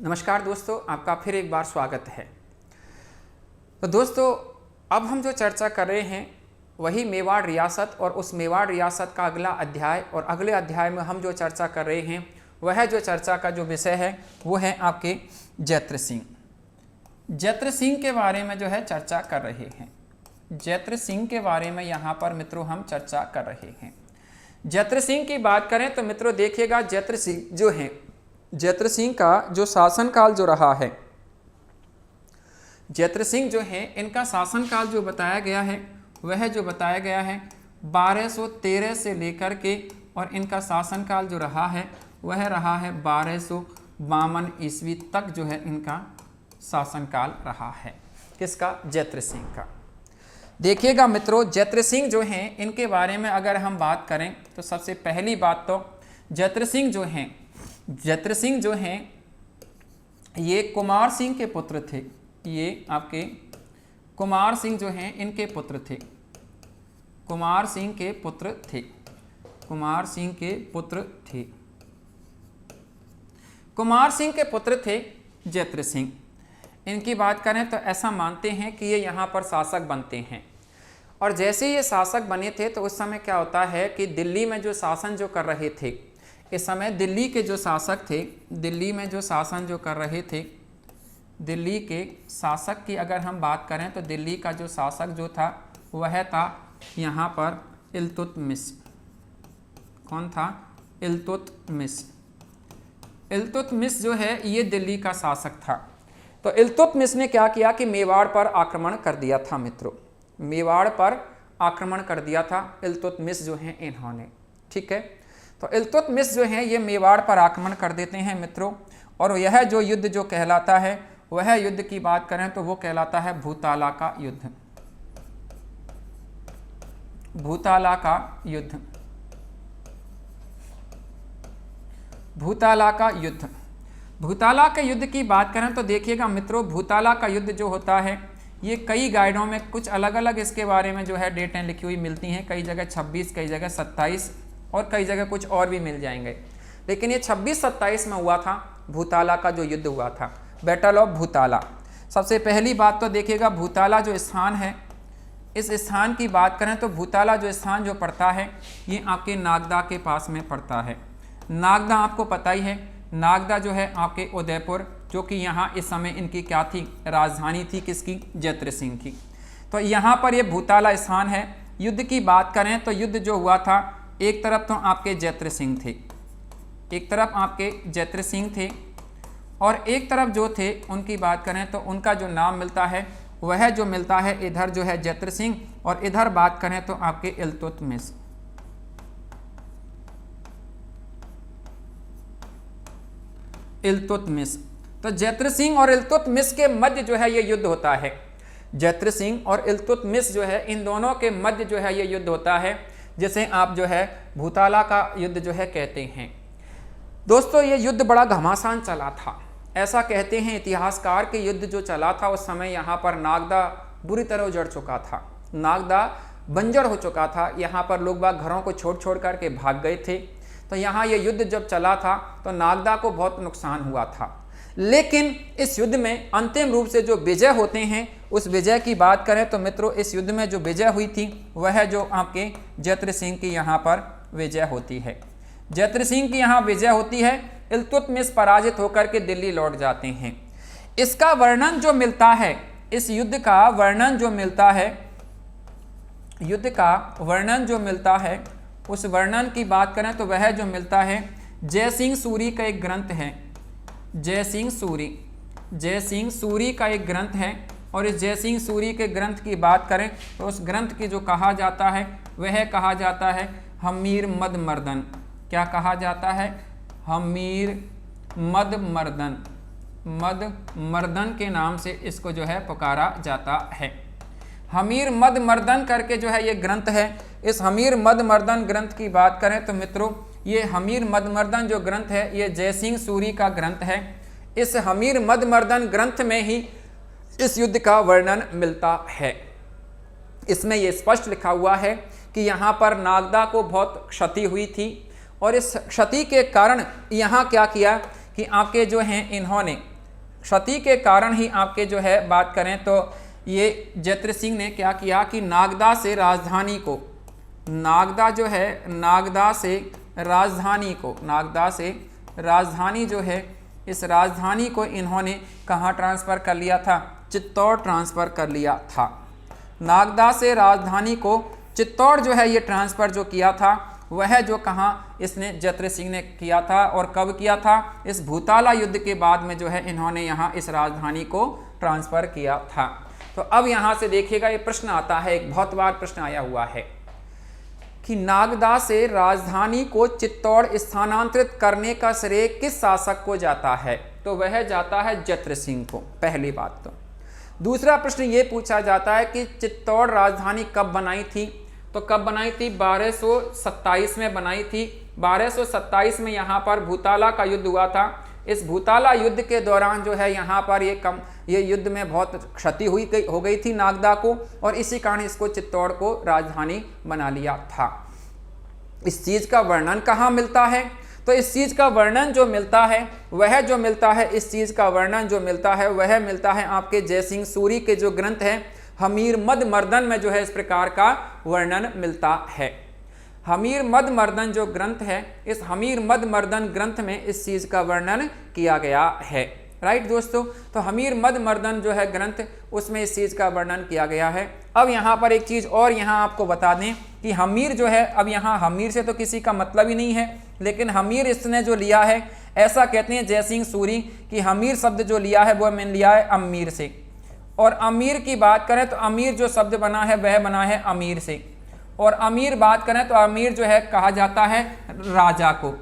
नमस्कार दोस्तों, आपका फिर एक बार स्वागत है। तो दोस्तों, अब हम जो चर्चा कर रहे हैं वही मेवाड़ रियासत और उस मेवाड़ रियासत का अगला अध्याय, और अगले अध्याय में हम जो चर्चा कर रहे हैं वह जो चर्चा का जो विषय है वो है आपके जैत्र सिंह। जैत्र सिंह के बारे में जो है चर्चा कर रहे हैं। जैत्र सिंह के बारे में यहाँ पर मित्रों हम चर्चा कर रहे हैं। जैत्र सिंह की बात करें तो मित्रों देखिएगा, जैत्र सिंह जो है, जैत्र सिंह का जो शासनकाल जो रहा है, जैत्र सिंह जो है इनका शासनकाल जो बताया गया है वह जो बताया गया है 1213 से लेकर के, और इनका शासनकाल जो रहा है वह रहा है 1252 ईस्वी तक जो है इनका शासनकाल रहा है। किसका? जैत्र सिंह का। देखिएगा मित्रों, जैत्र सिंह जो हैं इनके बारे में अगर हम बात करें तो सबसे पहली बात तो जैत्र सिंह जो हैं, जैत्र सिंह जो हैं ये कुमार सिंह के पुत्र थे। ये आपके कुमार सिंह जो हैं इनके पुत्र थे। कुमार सिंह के पुत्र थे। कुमार सिंह के पुत्र थे। कुमार सिंह के पुत्र थे जैत्र सिंह। इनकी बात करें तो ऐसा मानते हैं कि ये यहाँ पर शासक बनते हैं, और जैसे ये शासक बने थे तो उस समय क्या होता है कि दिल्ली में जो शासन जो कर रहे थे, इस समय दिल्ली के जो शासक थे, दिल्ली में जो शासन जो कर रहे थे, दिल्ली के शासक की अगर हम बात करें तो दिल्ली का जो शासक जो था वह था यहाँ पर इल्तुतमिश। कौन था? इल्तुतमिश। इल्तुतमिश जो है ये दिल्ली का शासक था। तो इल्तुतमिश ने क्या किया कि मेवाड़ पर आक्रमण कर दिया था मित्रों। मेवाड़ पर आक्रमण कर दिया था इल्तुतमिश जो है इन्होंने। ठीक है, तो इल्तुतमिश जो है ये मेवाड़ पर आक्रमण कर देते हैं मित्रों, और यह जो युद्ध जो कहलाता है वह युद्ध की बात करें तो वो कहलाता है भूताला का युद्ध। भूताला का युद्ध। भूताला का युद्ध। भूताला के युद्ध की बात करें तो देखिएगा मित्रों, भूताला का युद्ध जो होता है ये कई गाइडों में कुछ अलग अलग इसके बारे में जो है डेटें लिखी हुई मिलती हैं। कई जगह 26, कई जगह 27 और कई जगह कुछ और भी मिल जाएंगे, लेकिन ये 26-27 में हुआ था भूताला का जो युद्ध हुआ था, बैटल ऑफ भूताला। सबसे पहली बात तो देखिएगा, भूताला जो स्थान है, इस स्थान की बात करें तो भूताला जो स्थान जो पड़ता है ये आपके नागदा के पास में पड़ता है। नागदा आपको पता ही है, नागदा जो है आपके उदयपुर, जो कि यहाँ इस समय इनकी क्या थी? राजधानी थी। किसकी? जैत्र सिंह की। तो यहाँ पर ये भूताला स्थान है। युद्ध की बात करें तो युद्ध जो हुआ था, एक तरफ तो आपके जैत्र सिंह थे, एक तरफ आपके जैत्र सिंह थे, और एक तरफ जो थे उनकी बात करें तो उनका जो नाम मिलता है वह जो मिलता है इधर जो है जैत्र सिंह, और इधर बात करें तो आपके इल्तुतमिश। इल्तुतमिश। तो जैत्र सिंह और इल्तुतमिश के मध्य जो है ये युद्ध होता है। जैत्र सिंह और इल्तुतमिश जो है इन दोनों के मध्य जो है ये युद्ध होता है, जिसे आप जो है भूताला का युद्ध जो है कहते हैं। दोस्तों, ये युद्ध बड़ा घमासान चला था। ऐसा कहते हैं इतिहासकार कि युद्ध जो चला था उस समय यहाँ पर नागदा बुरी तरह उजड़ चुका था। नागदा बंजर हो चुका था। यहाँ पर लोग बाग घरों को छोड़ छोड़ करके भाग गए थे। तो यहाँ ये युद्ध जब चला था तो नागदा को बहुत नुकसान हुआ था। लेकिन इस युद्ध में अंतिम रूप से जो विजय होते हैं, उस विजय की बात करें तो मित्रों इस युद्ध में जो विजय हुई थी वह जो आपके जैत्र सिंह की यहाँ पर विजय होती है। जैत्र सिंह की यहाँ विजय होती है। इल्तुतमिश पराजित होकर के दिल्ली लौट जाते हैं। इसका वर्णन जो मिलता है, इस युद्ध का वर्णन जो मिलता है, युद्ध का वर्णन जो मिलता है, उस वर्णन की बात करें तो वह जो मिलता है जय सिंह सूरी का एक ग्रंथ है। जय सिंह सूरी, जय सिंह सूरी का एक ग्रंथ है, और इस जय सिंह सूरी के ग्रंथ की बात करें तो उस ग्रंथ की जो कहा जाता है वह कहा जाता है हमीर मद मर्दन। क्या कहा जाता है? हमीर मद मर्दन। मद मर्दन के नाम से इसको जो है पुकारा जाता है। हमीर मद मर्दन करके जो है ये ग्रंथ है। इस हमीर मद मर्दन ग्रंथ की बात करें तो मित्रों ये हमीर मद मर्दन जो ग्रंथ है ये जय सिंह सूरी का ग्रंथ है। इस हमीर मद मर्दन ग्रंथ में ही इस युद्ध का वर्णन मिलता है। इसमें ये स्पष्ट लिखा हुआ है कि यहाँ पर नागदा को बहुत क्षति हुई थी, और इस क्षति के कारण यहाँ क्या किया कि आपके जो हैं इन्होंने क्षति के कारण ही आपके जो है बात करें तो ये जैत्र सिंह ने क्या किया कि नागदा से राजधानी को, नागदा जो है, नागदा से राजधानी जो है, इस राजधानी को इन्होंने कहाँ ट्रांसफ़र कर लिया था? चित्तौड़ ट्रांसफ़र कर लिया था। नागदा से राजधानी को चित्तौड़ जो है ये ट्रांसफ़र जो किया था वह जो कहाँ इसने जैत्र सिंह ने किया था, और कब किया था? इस भूताला युद्ध के बाद में जो है इन्होंने यहाँ इस राजधानी को ट्रांसफ़र किया था। तो अब यहाँ से देखिएगा, ये प्रश्न आता है, एक बहुत बार प्रश्न आया हुआ है कि नागदा से राजधानी को चित्तौड़ स्थानांतरित करने का श्रेय किस शासक को जाता है? तो वह जाता है जैत्र सिंह को, पहली बात तो। दूसरा प्रश्न ये पूछा जाता है कि चित्तौड़ राजधानी कब बनाई थी? तो कब बनाई थी? 1227 में बनाई थी। 1227 में यहाँ पर भूताला का युद्ध हुआ था। इस भूताला युद्ध के दौरान जो है यहाँ पर ये युद्ध में बहुत क्षति हो गई थी नागदा को, और इसी कारण इसको चित्तौड़ को राजधानी बना लिया था। इस चीज़ का वर्णन कहाँ मिलता है? तो इस चीज़ का वर्णन जो मिलता है वह मिलता है आपके जयसिंह सूरी के जो ग्रंथ है हमीर मद मर्दन में जो है इस प्रकार का वर्णन मिलता है। हमीर मद मर्दन जो ग्रंथ है, इस हमीर मद मर्दन ग्रंथ में इस चीज़ का वर्णन किया गया है। राइट दोस्तों, तो हमीर मद मर्दन जो है ग्रंथ, उसमें इस चीज़ का वर्णन किया गया है। अब यहाँ पर एक चीज़ और यहाँ आपको बता दें कि हमीर जो है, अब यहाँ हमीर से तो किसी का मतलब ही नहीं है, लेकिन हमीर इसने जो लिया है, ऐसा कहते हैं जयसिंह सूरी कि हमीर शब्द जो लिया है वह मैंने लिया है अमीर से, और अमीर की बात करें तो अमीर जो शब्द बना है वह बना है अमीर से, और अमीर बात करें तो अमीर जो है कहा जाता है राजा को,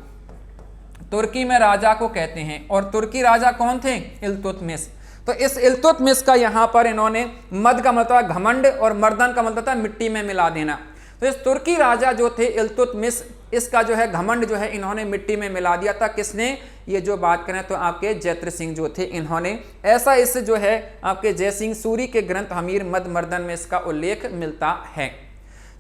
तुर्की में राजा को कहते हैं। और तुर्की राजा कौन थे? इल्तुतमिश। तो इस इल्तुतमिश का यहाँ पर इन्होंने मद का मतलब घमंड और मर्दन का मतलब था मिट्टी में मिला देना। तो इस तुर्की राजा जो थे इल्तुतमिश, इसका जो है घमंड जो है इन्होंने मिट्टी में मिला दिया था। किसने? ये जो बात करें तो आपके जैत्र सिंह जो थे इन्होंने, ऐसा इस जो है आपके जयसिंह सूरी के ग्रंथ हमीर मद मर्दन में इसका उल्लेख मिलता है।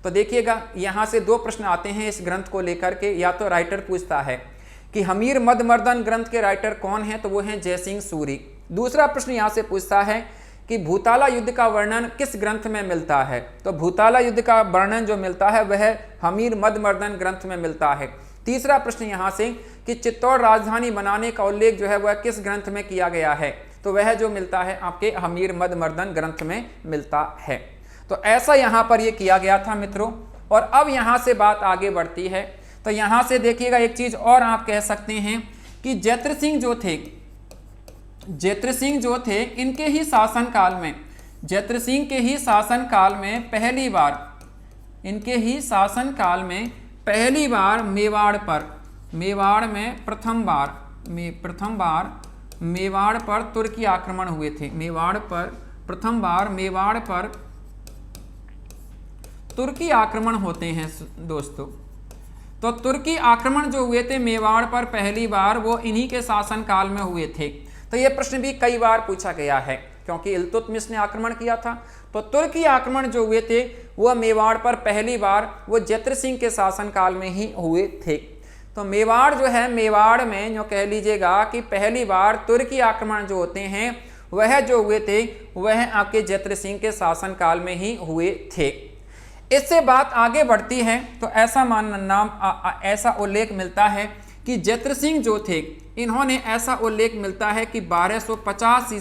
तो देखिएगा, यहाँ से दो प्रश्न आते हैं इस ग्रंथ को लेकर के। या तो राइटर पूछता है कि हमीर मद मर्दन ग्रंथ के राइटर कौन हैं? तो वो हैं जयसिंह सूरी। दूसरा प्रश्न यहाँ से पूछता है कि भूताला युद्ध का वर्णन किस ग्रंथ में मिलता है? तो भूताला युद्ध का वर्णन जो मिलता है वह हमीर मद मर्दन ग्रंथ में मिलता है। तीसरा प्रश्न यहाँ से कि चित्तौड़ राजधानी बनाने का उल्लेख जो है वह किस ग्रंथ में किया गया है? तो वह जो मिलता है आपके हमीर मद मर्दन ग्रंथ में मिलता है। तो ऐसा यहाँ पर ये किया गया था मित्रों। और अब यहाँ से बात आगे बढ़ती है। तो यहाँ से देखिएगा, एक चीज़ और आप कह सकते हैं कि जैत्र सिंह जो थे इनके ही शासनकाल में, जैत्र सिंह के ही शासनकाल में पहली बार, इनके ही शासनकाल में पहली बार मेवाड़ में प्रथम बार मेवाड़ पर तुर्की आक्रमण हुए थे। प्रथम बार मेवाड़ पर तुर्की आक्रमण होते हैं दोस्तों। तो तुर्की आक्रमण जो हुए थे मेवाड़ पर पहली बार, वो इन्हीं के शासनकाल में हुए थे। तो ये प्रश्न भी कई बार पूछा गया है क्योंकि इल्तुतमिश ने आक्रमण किया था। तो तुर्की आक्रमण जो हुए थे वह मेवाड़ पर पहली बार वो जैत्र सिंह के शासनकाल में ही हुए थे। तो मेवाड़ जो है, मेवाड़ में जो कह लीजिएगा कि पहली बार तुर्की आक्रमण जो होते हैं वह जो हुए थे वह आपके जैत्र सिंह के शासनकाल में ही हुए थे। इससे बात आगे बढ़ती है तो ऐसा उल्लेख मिलता है कि जैत्र सिंह जो थे इन्होंने, ऐसा उल्लेख मिलता है कि 1250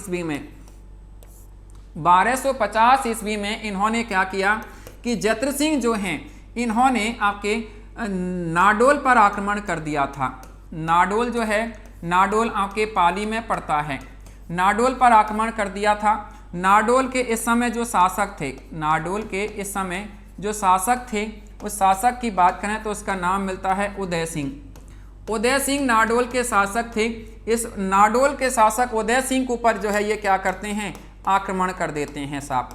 ईस्वी में इन्होंने क्या किया कि जैत्र सिंह जो हैं इन्होंने आपके नाडोल पर आक्रमण कर दिया था। नाडोल जो है, नाडोल आपके पाली में पड़ता है, नाडोल पर आक्रमण कर दिया था। नाडोल के इस समय जो शासक थे, नाडोल के इस समय जो शासक थे, उस शासक की बात करें तो उसका नाम मिलता है उदय सिंह। उदय सिंह नाडोल के शासक थे। इस नाडोल के शासक उदय सिंह के ऊपर जो है ये क्या करते हैं? आक्रमण कर देते हैं साहब।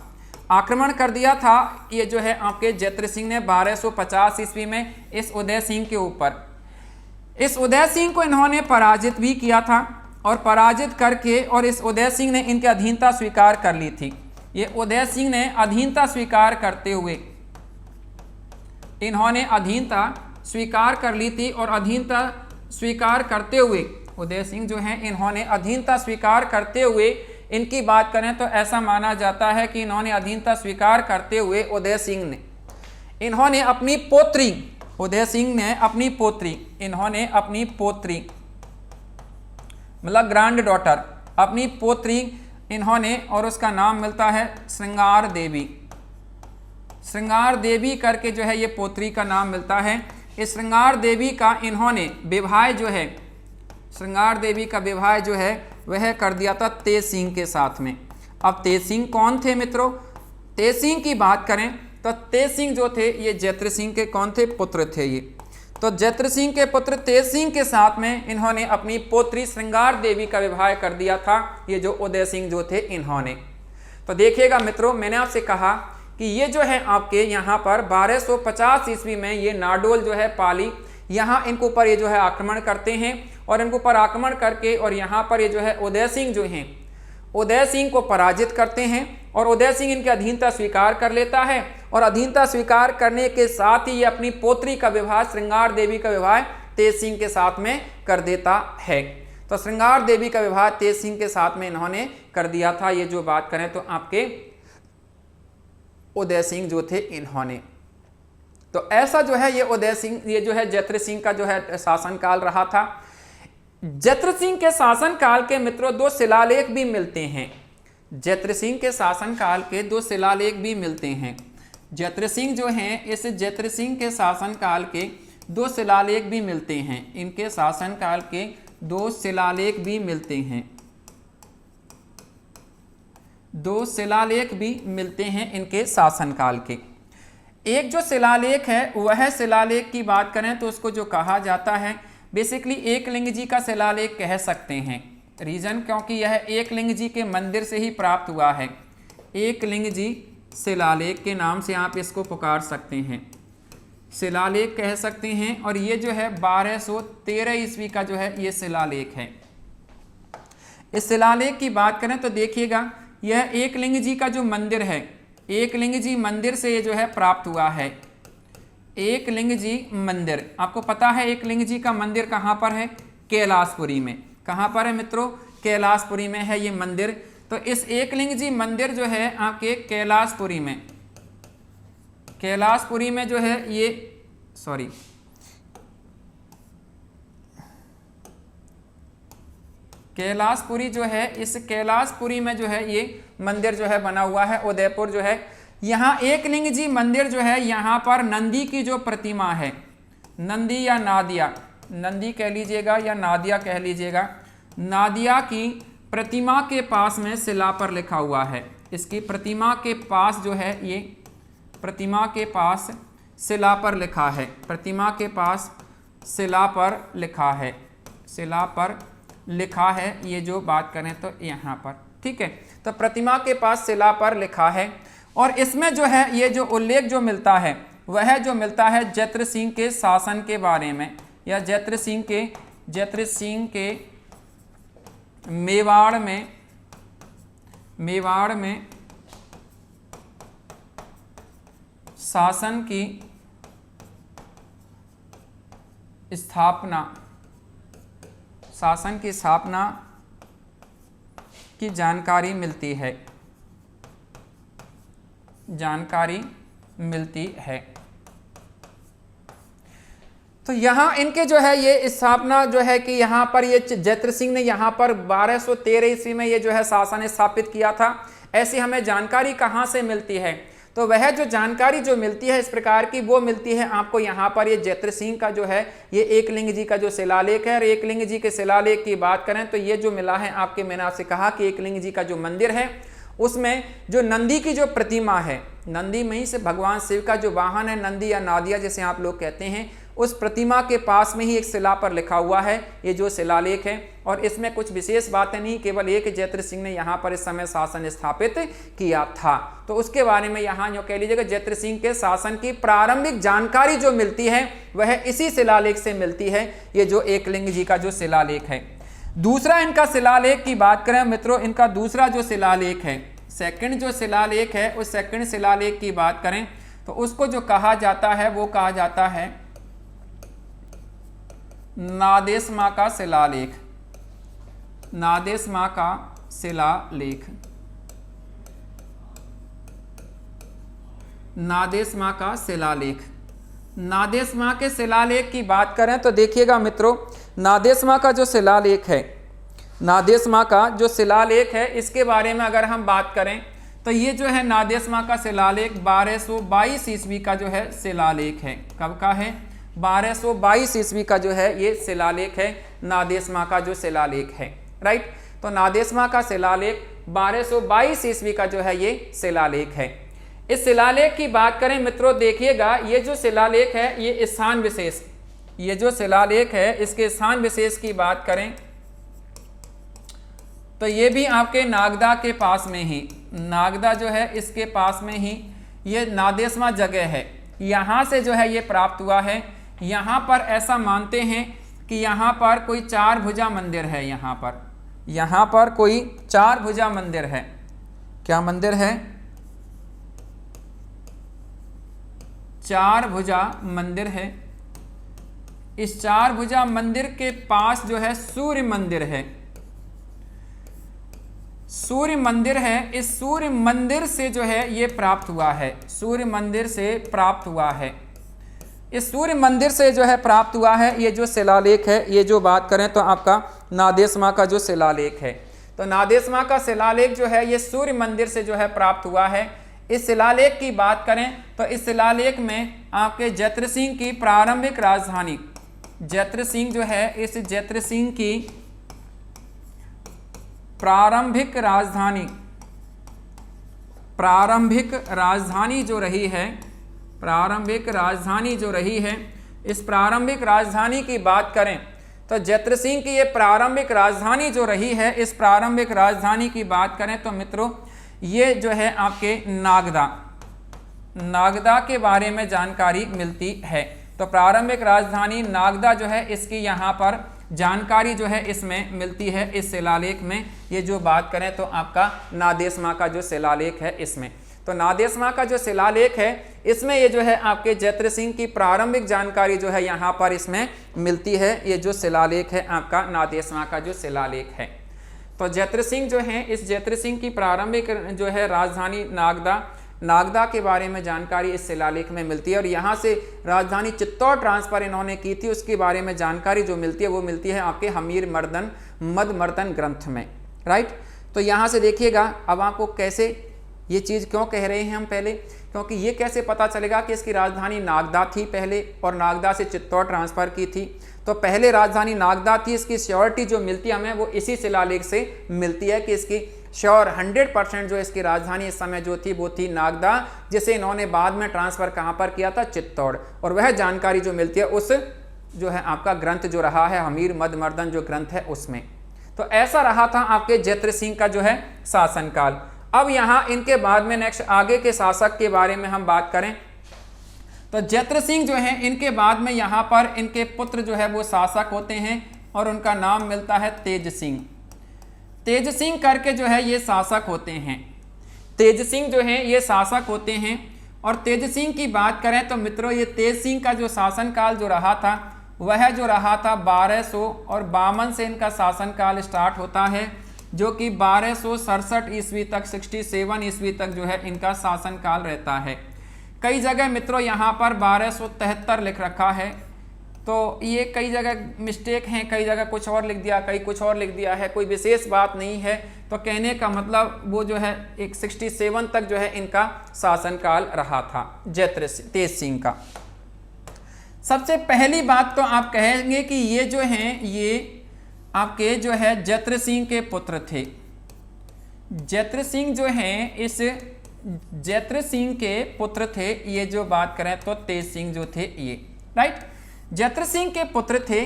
आक्रमण कर दिया था ये जो है आपके जैत्र सिंह ने 1250 ईस्वी में इस उदय सिंह के ऊपर। इस उदय सिंह को इन्होंने पराजित भी किया था, और पराजित करके और इस उदय सिंह ने इनकी अधीनता स्वीकार कर ली थी। ये उदय सिंह ने अधीनता स्वीकार करते हुए, इन्होंने अधीनता स्वीकार कर ली थी, और अधीनता स्वीकार करते हुए उदय सिंह जो हैं इन्होंने अधीनता स्वीकार करते हुए, इनकी बात करें तो ऐसा माना जाता है कि इन्होंने अधीनता स्वीकार करते हुए उदय सिंह ने इन्होंने अपनी पोत्री, उदय सिंह ने अपनी पोत्री, इन्होंने अपनी पोत्री मतलब ग्रैंड डॉटर, अपनी पोत्री इन्होंने, और उसका नाम मिलता है श्रृंगार देवी। श्रृंगार देवी करके जो है ये पोत्री का नाम मिलता है। इस श्रृंगार देवी का इन्होंने विवाह जो है, श्रृंगार देवी का विवाह जो है वह कर दिया था तेज सिंह के साथ में। अब तेज सिंह कौन थे मित्रों? तेज सिंह की बात करें तो तेज सिंह जो थे ये जैत्र सिंह के कौन थे? पुत्र थे ये। तो जैत्र सिंह के पुत्र तेज सिंह के साथ में इन्होंने अपनी पोत्री श्रृंगार देवी का विवाह कर दिया था, ये जो उदय सिंह जो थे इन्होंने। तो देखिएगा मित्रों, मैंने आपसे कहा कि ये जो है आपके यहाँ पर 1250 ईस्वी में ये नाडोल जो है पाली, यहाँ इनके ऊपर ये जो है आक्रमण करते हैं और इनके ऊपर आक्रमण करके और यहाँ पर ये जो है उदय सिंह जो हैं, उदय सिंह को पराजित करते हैं और उदय सिंह इनकी अधीनता स्वीकार कर लेता है और अधीनता स्वीकार करने के साथ ही ये अपनी पोत्री का विवाह, श्रृंगार देवी का विवाह तेज सिंह के साथ में कर देता है। तो श्रृंगार देवी का विवाह तेज सिंह के साथ में इन्होंने कर दिया था। ये जो बात करें तो आपके उदय सिंह जो थे इन्होंने। तो ऐसा जो है ये उदय सिंह, ये जो है जैत्र सिंह का जो है शासनकाल रहा था। जैत्र सिंह के शासनकाल के मित्रों 2 शिलालेख भी मिलते हैं। जैत्र सिंह के शासनकाल के 2 शिलालेख भी मिलते हैं। जैत्र सिंह जो हैं, इस जैत्र सिंह के शासनकाल के 2 शिलालेख भी मिलते हैं। इनके शासनकाल के 2 शिलालेख भी मिलते हैं। 2 शिलालेख भी मिलते हैं इनके शासनकाल के। एक जो शिलालेख है वह शिलालेख की बात करें तो उसको जो कहा जाता है बेसिकली एकलिंग जी का शिलालेख कह सकते हैं। रीजन क्योंकि यह एकलिंग जी के मंदिर से ही प्राप्त हुआ है। एकलिंग जी शिलालेख के नाम से आप इसको पुकार सकते हैं, शिलालेख कह सकते हैं। और ये जो है 1213 ईस्वी का जो है ये शिलालेख है। इस शिलालेख की बात करें तो देखिएगा यह एकलिंग जी का जो मंदिर है, एकलिंग जी मंदिर से ये जो है प्राप्त हुआ है। एकलिंग जी मंदिर, आपको पता है एकलिंग जी का मंदिर कहाँ पर है? कैलाशपुरी में। कहाँ पर है मित्रों? कैलाशपुरी में है ये मंदिर। तो इस एकलिंग जी मंदिर जो है आपके कैलाशपुरी में, कैलाशपुरी में जो है ये कैलाशपुरी जो है, इस कैलाशपुरी में जो है ये मंदिर जो है बना हुआ है। उदयपुर जो है, यहाँ एकलिंग जी मंदिर जो है, यहाँ पर नंदी की जो प्रतिमा है, नंदी या नादिया, नंदी कह लीजिएगा या नादिया कह लीजिएगा, नादिया की प्रतिमा के पास में शिला पर लिखा हुआ है। इसकी प्रतिमा के पास जो है ये, प्रतिमा के पास शिला पर लिखा है, प्रतिमा के पास शिला पर लिखा है, शिला पर लिखा है। ये जो बात करें तो यहाँ पर, ठीक है। तो प्रतिमा के पास शिला पर लिखा है और इसमें जो है ये जो उल्लेख जो मिलता है वह जो मिलता है जैत्र सिंह के शासन के बारे में, या जैत्र सिंह के मेवाड़ में शासन की स्थापना की जानकारी मिलती है, तो यहाँ इनके जो है ये स्थापना जो है कि यहाँ पर ये जैत्र सिंह ने यहाँ पर 1213 ईस्वी में ये जो है शासन स्थापित किया था। ऐसी हमें जानकारी कहाँ से मिलती है? तो वह जो जानकारी जो मिलती है इस प्रकार की, वो मिलती है आपको यहाँ पर ये जैत्र सिंह का जो है ये एकलिंग जी का जो शिलालेख है। और एकलिंग जी के शिलालेख की बात करें तो ये जो मिला है आपके, मैंने आपसे कहा कि एकलिंग जी का जो मंदिर है उसमें जो नंदी की जो प्रतिमा है, नंदी में ही से भगवान शिव का जो वाहन है, नंदी या नादिया जैसे आप लोग कहते हैं, उस प्रतिमा के पास में ही एक शिला पर लिखा हुआ है ये जो शिलालेख है। और इसमें कुछ विशेष बातें नहीं, केवल एक जैत्र सिंह ने यहाँ पर इस समय शासन स्थापित किया था। तो उसके बारे में यहाँ जो कह लीजिएगा जैत्र सिंह के शासन की प्रारंभिक जानकारी जो मिलती है वह इसी शिलालेख से मिलती है, ये जो एकलिंग जी का जो शिलालेख है। दूसरा इनका शिलालेख की बात करें मित्रों, इनका दूसरा जो शिलालेख है, सेकंड जो शिलालेख है, उस सेकंड शिलालेख की बात करें तो उसको जो कहा जाता है वो कहा जाता है नादेशमा का शिलालेख। नादेश माँ का शिलालेख, नादेश माँ का शिलालेख। नादेश माँ के शिलालेख की बात करें तो देखिएगा मित्रों, नादेश माँ का जो शिलालेख है, नादेश माँ का जो शिलालेख है, इसके बारे में अगर हम बात करें तो ये जो है नादेश माँ का शिलालेख 1222 ईस्वी का जो है शिलालेख है। कब का है? 1222 ईस्वी का जो है ये शिलालेख है, नादेश माँ का जो शिलालेख है। राइट, तो नादेश माँ का शिलालेख 1222 ईस्वी का जो है ये शिलालेख है। इस शिलालेख की बात करें मित्रों, देखिएगा ये जो शिलालेख है ये स्थान विशेष, ये जो शिलालेख है इसके स्थान विशेष की बात करें तो ये भी आपके नागदा के पास में ही, नागदा जो है इसके पास में ही ये नादेशमा जगह है, यहाँ से जो है ये प्राप्त हुआ है। यहाँ पर ऐसा मानते हैं कि यहाँ पर कोई 4 भुजा मंदिर है, यहाँ पर कोई 4 भुजा मंदिर है। क्या मंदिर है? 4 भुजा मंदिर है। इस 4 भुजा मंदिर के पास जो है सूर्य मंदिर है, सूर्य मंदिर है। इस सूर्य मंदिर से जो है ये प्राप्त हुआ है, सूर्य मंदिर से प्राप्त हुआ है। इस सूर्य मंदिर से जो है प्राप्त हुआ है ये जो शिलालेख है। ये जो बात करें तो आपका नादेश माँ का जो शिलालेख है, तो नादेश माँ का शिलालेख जो है ये सूर्य मंदिर से जो है प्राप्त हुआ है। इस शिलालेख की बात करें तो इस शिलालेख में आपके जैत्र सिंह की प्रारंभिक राजधानी, जैत्र सिंह जो है, इस जैत्र सिंह की प्रारंभिक राजधानी जो रही है, प्रारंभिक राजधानी जो रही है, इस प्रारंभिक राजधानी की बात करें तो जैत्र सिंह की ये प्रारंभिक राजधानी जो रही है, इस प्रारंभिक राजधानी की बात करें तो मित्रों ये जो है आपके नागदा के बारे में जानकारी मिलती है। तो प्रारंभिक राजधानी नागदा जो है इसकी यहाँ पर जानकारी जो है इसमें मिलती है, इस शिलालेख में। ये जो बात करें तो आपका नादेश माँ का जो शिलालेख है इसमें, तो नादेश माँ का जो शिलालेख है इसमें ये जो है आपके जैत्र सिंह की प्रारंभिक जानकारी जो है यहाँ पर इसमें मिलती है। ये जो शिलालेख है आपका नादेश माँ का जो शिलालेख है, तो जैत्र सिंह जो है, इस जैत्र सिंह की प्रारंभिक जो है राजधानी नागदा के बारे में जानकारी इस शिलालेख में मिलती है। और यहाँ से राजधानी चित्तौड़ ट्रांसफर इन्होंने की थी, उसके बारे में जानकारी जो मिलती है वो मिलती है आपके हमीर मद मर्दन ग्रंथ में। राइट, तो यहाँ से देखिएगा अब आपको कैसे ये चीज़ क्यों कह रहे हैं हम पहले, क्योंकि ये कैसे पता चलेगा कि इसकी राजधानी नागदा थी पहले और नागदा से चित्तौड़ ट्रांसफ़र की थी। तो पहले राजधानी नागदा थी, इसकी श्योरिटी जो मिलती है हमें वो इसी शिलालेख से मिलती है कि इसकी श्योर 100% जो इसकी राजधानी इस समय जो थी वो थी नागदा, जिसे इन्होंने बाद में ट्रांसफ़र कहाँ पर किया था? चित्तौड़। और वह जानकारी जो मिलती है उस जो है आपका ग्रंथ जो रहा है हमीर मद मर्दन जो ग्रंथ है उसमें। तो ऐसा रहा था आपके जैत्र सिंह का जो है शासनकाल। अब यहाँ इनके बाद में नेक्स्ट आगे के शासक के बारे में हम बात करें तो जैत्र सिंह जो है इनके बाद में यहाँ पर इनके पुत्र जो है वो शासक होते हैं और उनका नाम मिलता है तेज सिंह। तेज सिंह करके जो है ये शासक होते हैं, तेज सिंह जो है ये शासक होते हैं। और तेज सिंह की बात करें तो मित्रों ये तेज सिंह का जो शासनकाल जो रहा था वह जो रहा था 1252 से इनका शासनकाल स्टार्ट होता है, जो कि 1267 ईस्वी तक 67 ईस्वी तक जो है इनका शासनकाल रहता है। कई जगह मित्रों यहाँ पर 1273 लिख रखा है, तो ये कई जगह मिस्टेक हैं, कई जगह कुछ और लिख दिया, कई कुछ और लिख दिया है, कोई विशेष बात नहीं है। तो कहने का मतलब वो जो है एक 67 तक जो है इनका शासनकाल रहा था तेज सिंह का। सबसे पहली बात तो आप कहेंगे कि ये जो हैं ये आपके जो है जैत्र सिंह के पुत्र थे। जैत्र सिंह जो हैं इस जैत्र सिंह के पुत्र थे, ये जो बात करें तो तेज सिंह जो थे ये। राइट, जैत्र सिंह के पुत्र थे।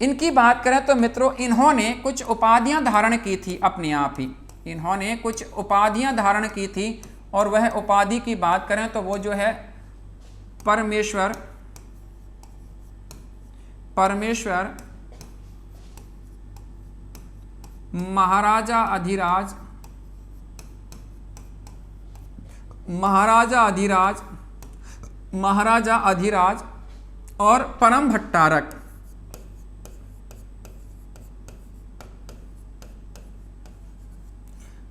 इनकी बात करें तो मित्रों इन्होंने कुछ उपाधियां धारण की थी अपने आप ही, इन्होंने कुछ उपाधियां धारण की थी और वह उपाधि की बात करें तो वो जो है परमेश्वर महाराजा अधिराज और परम भट्टारक,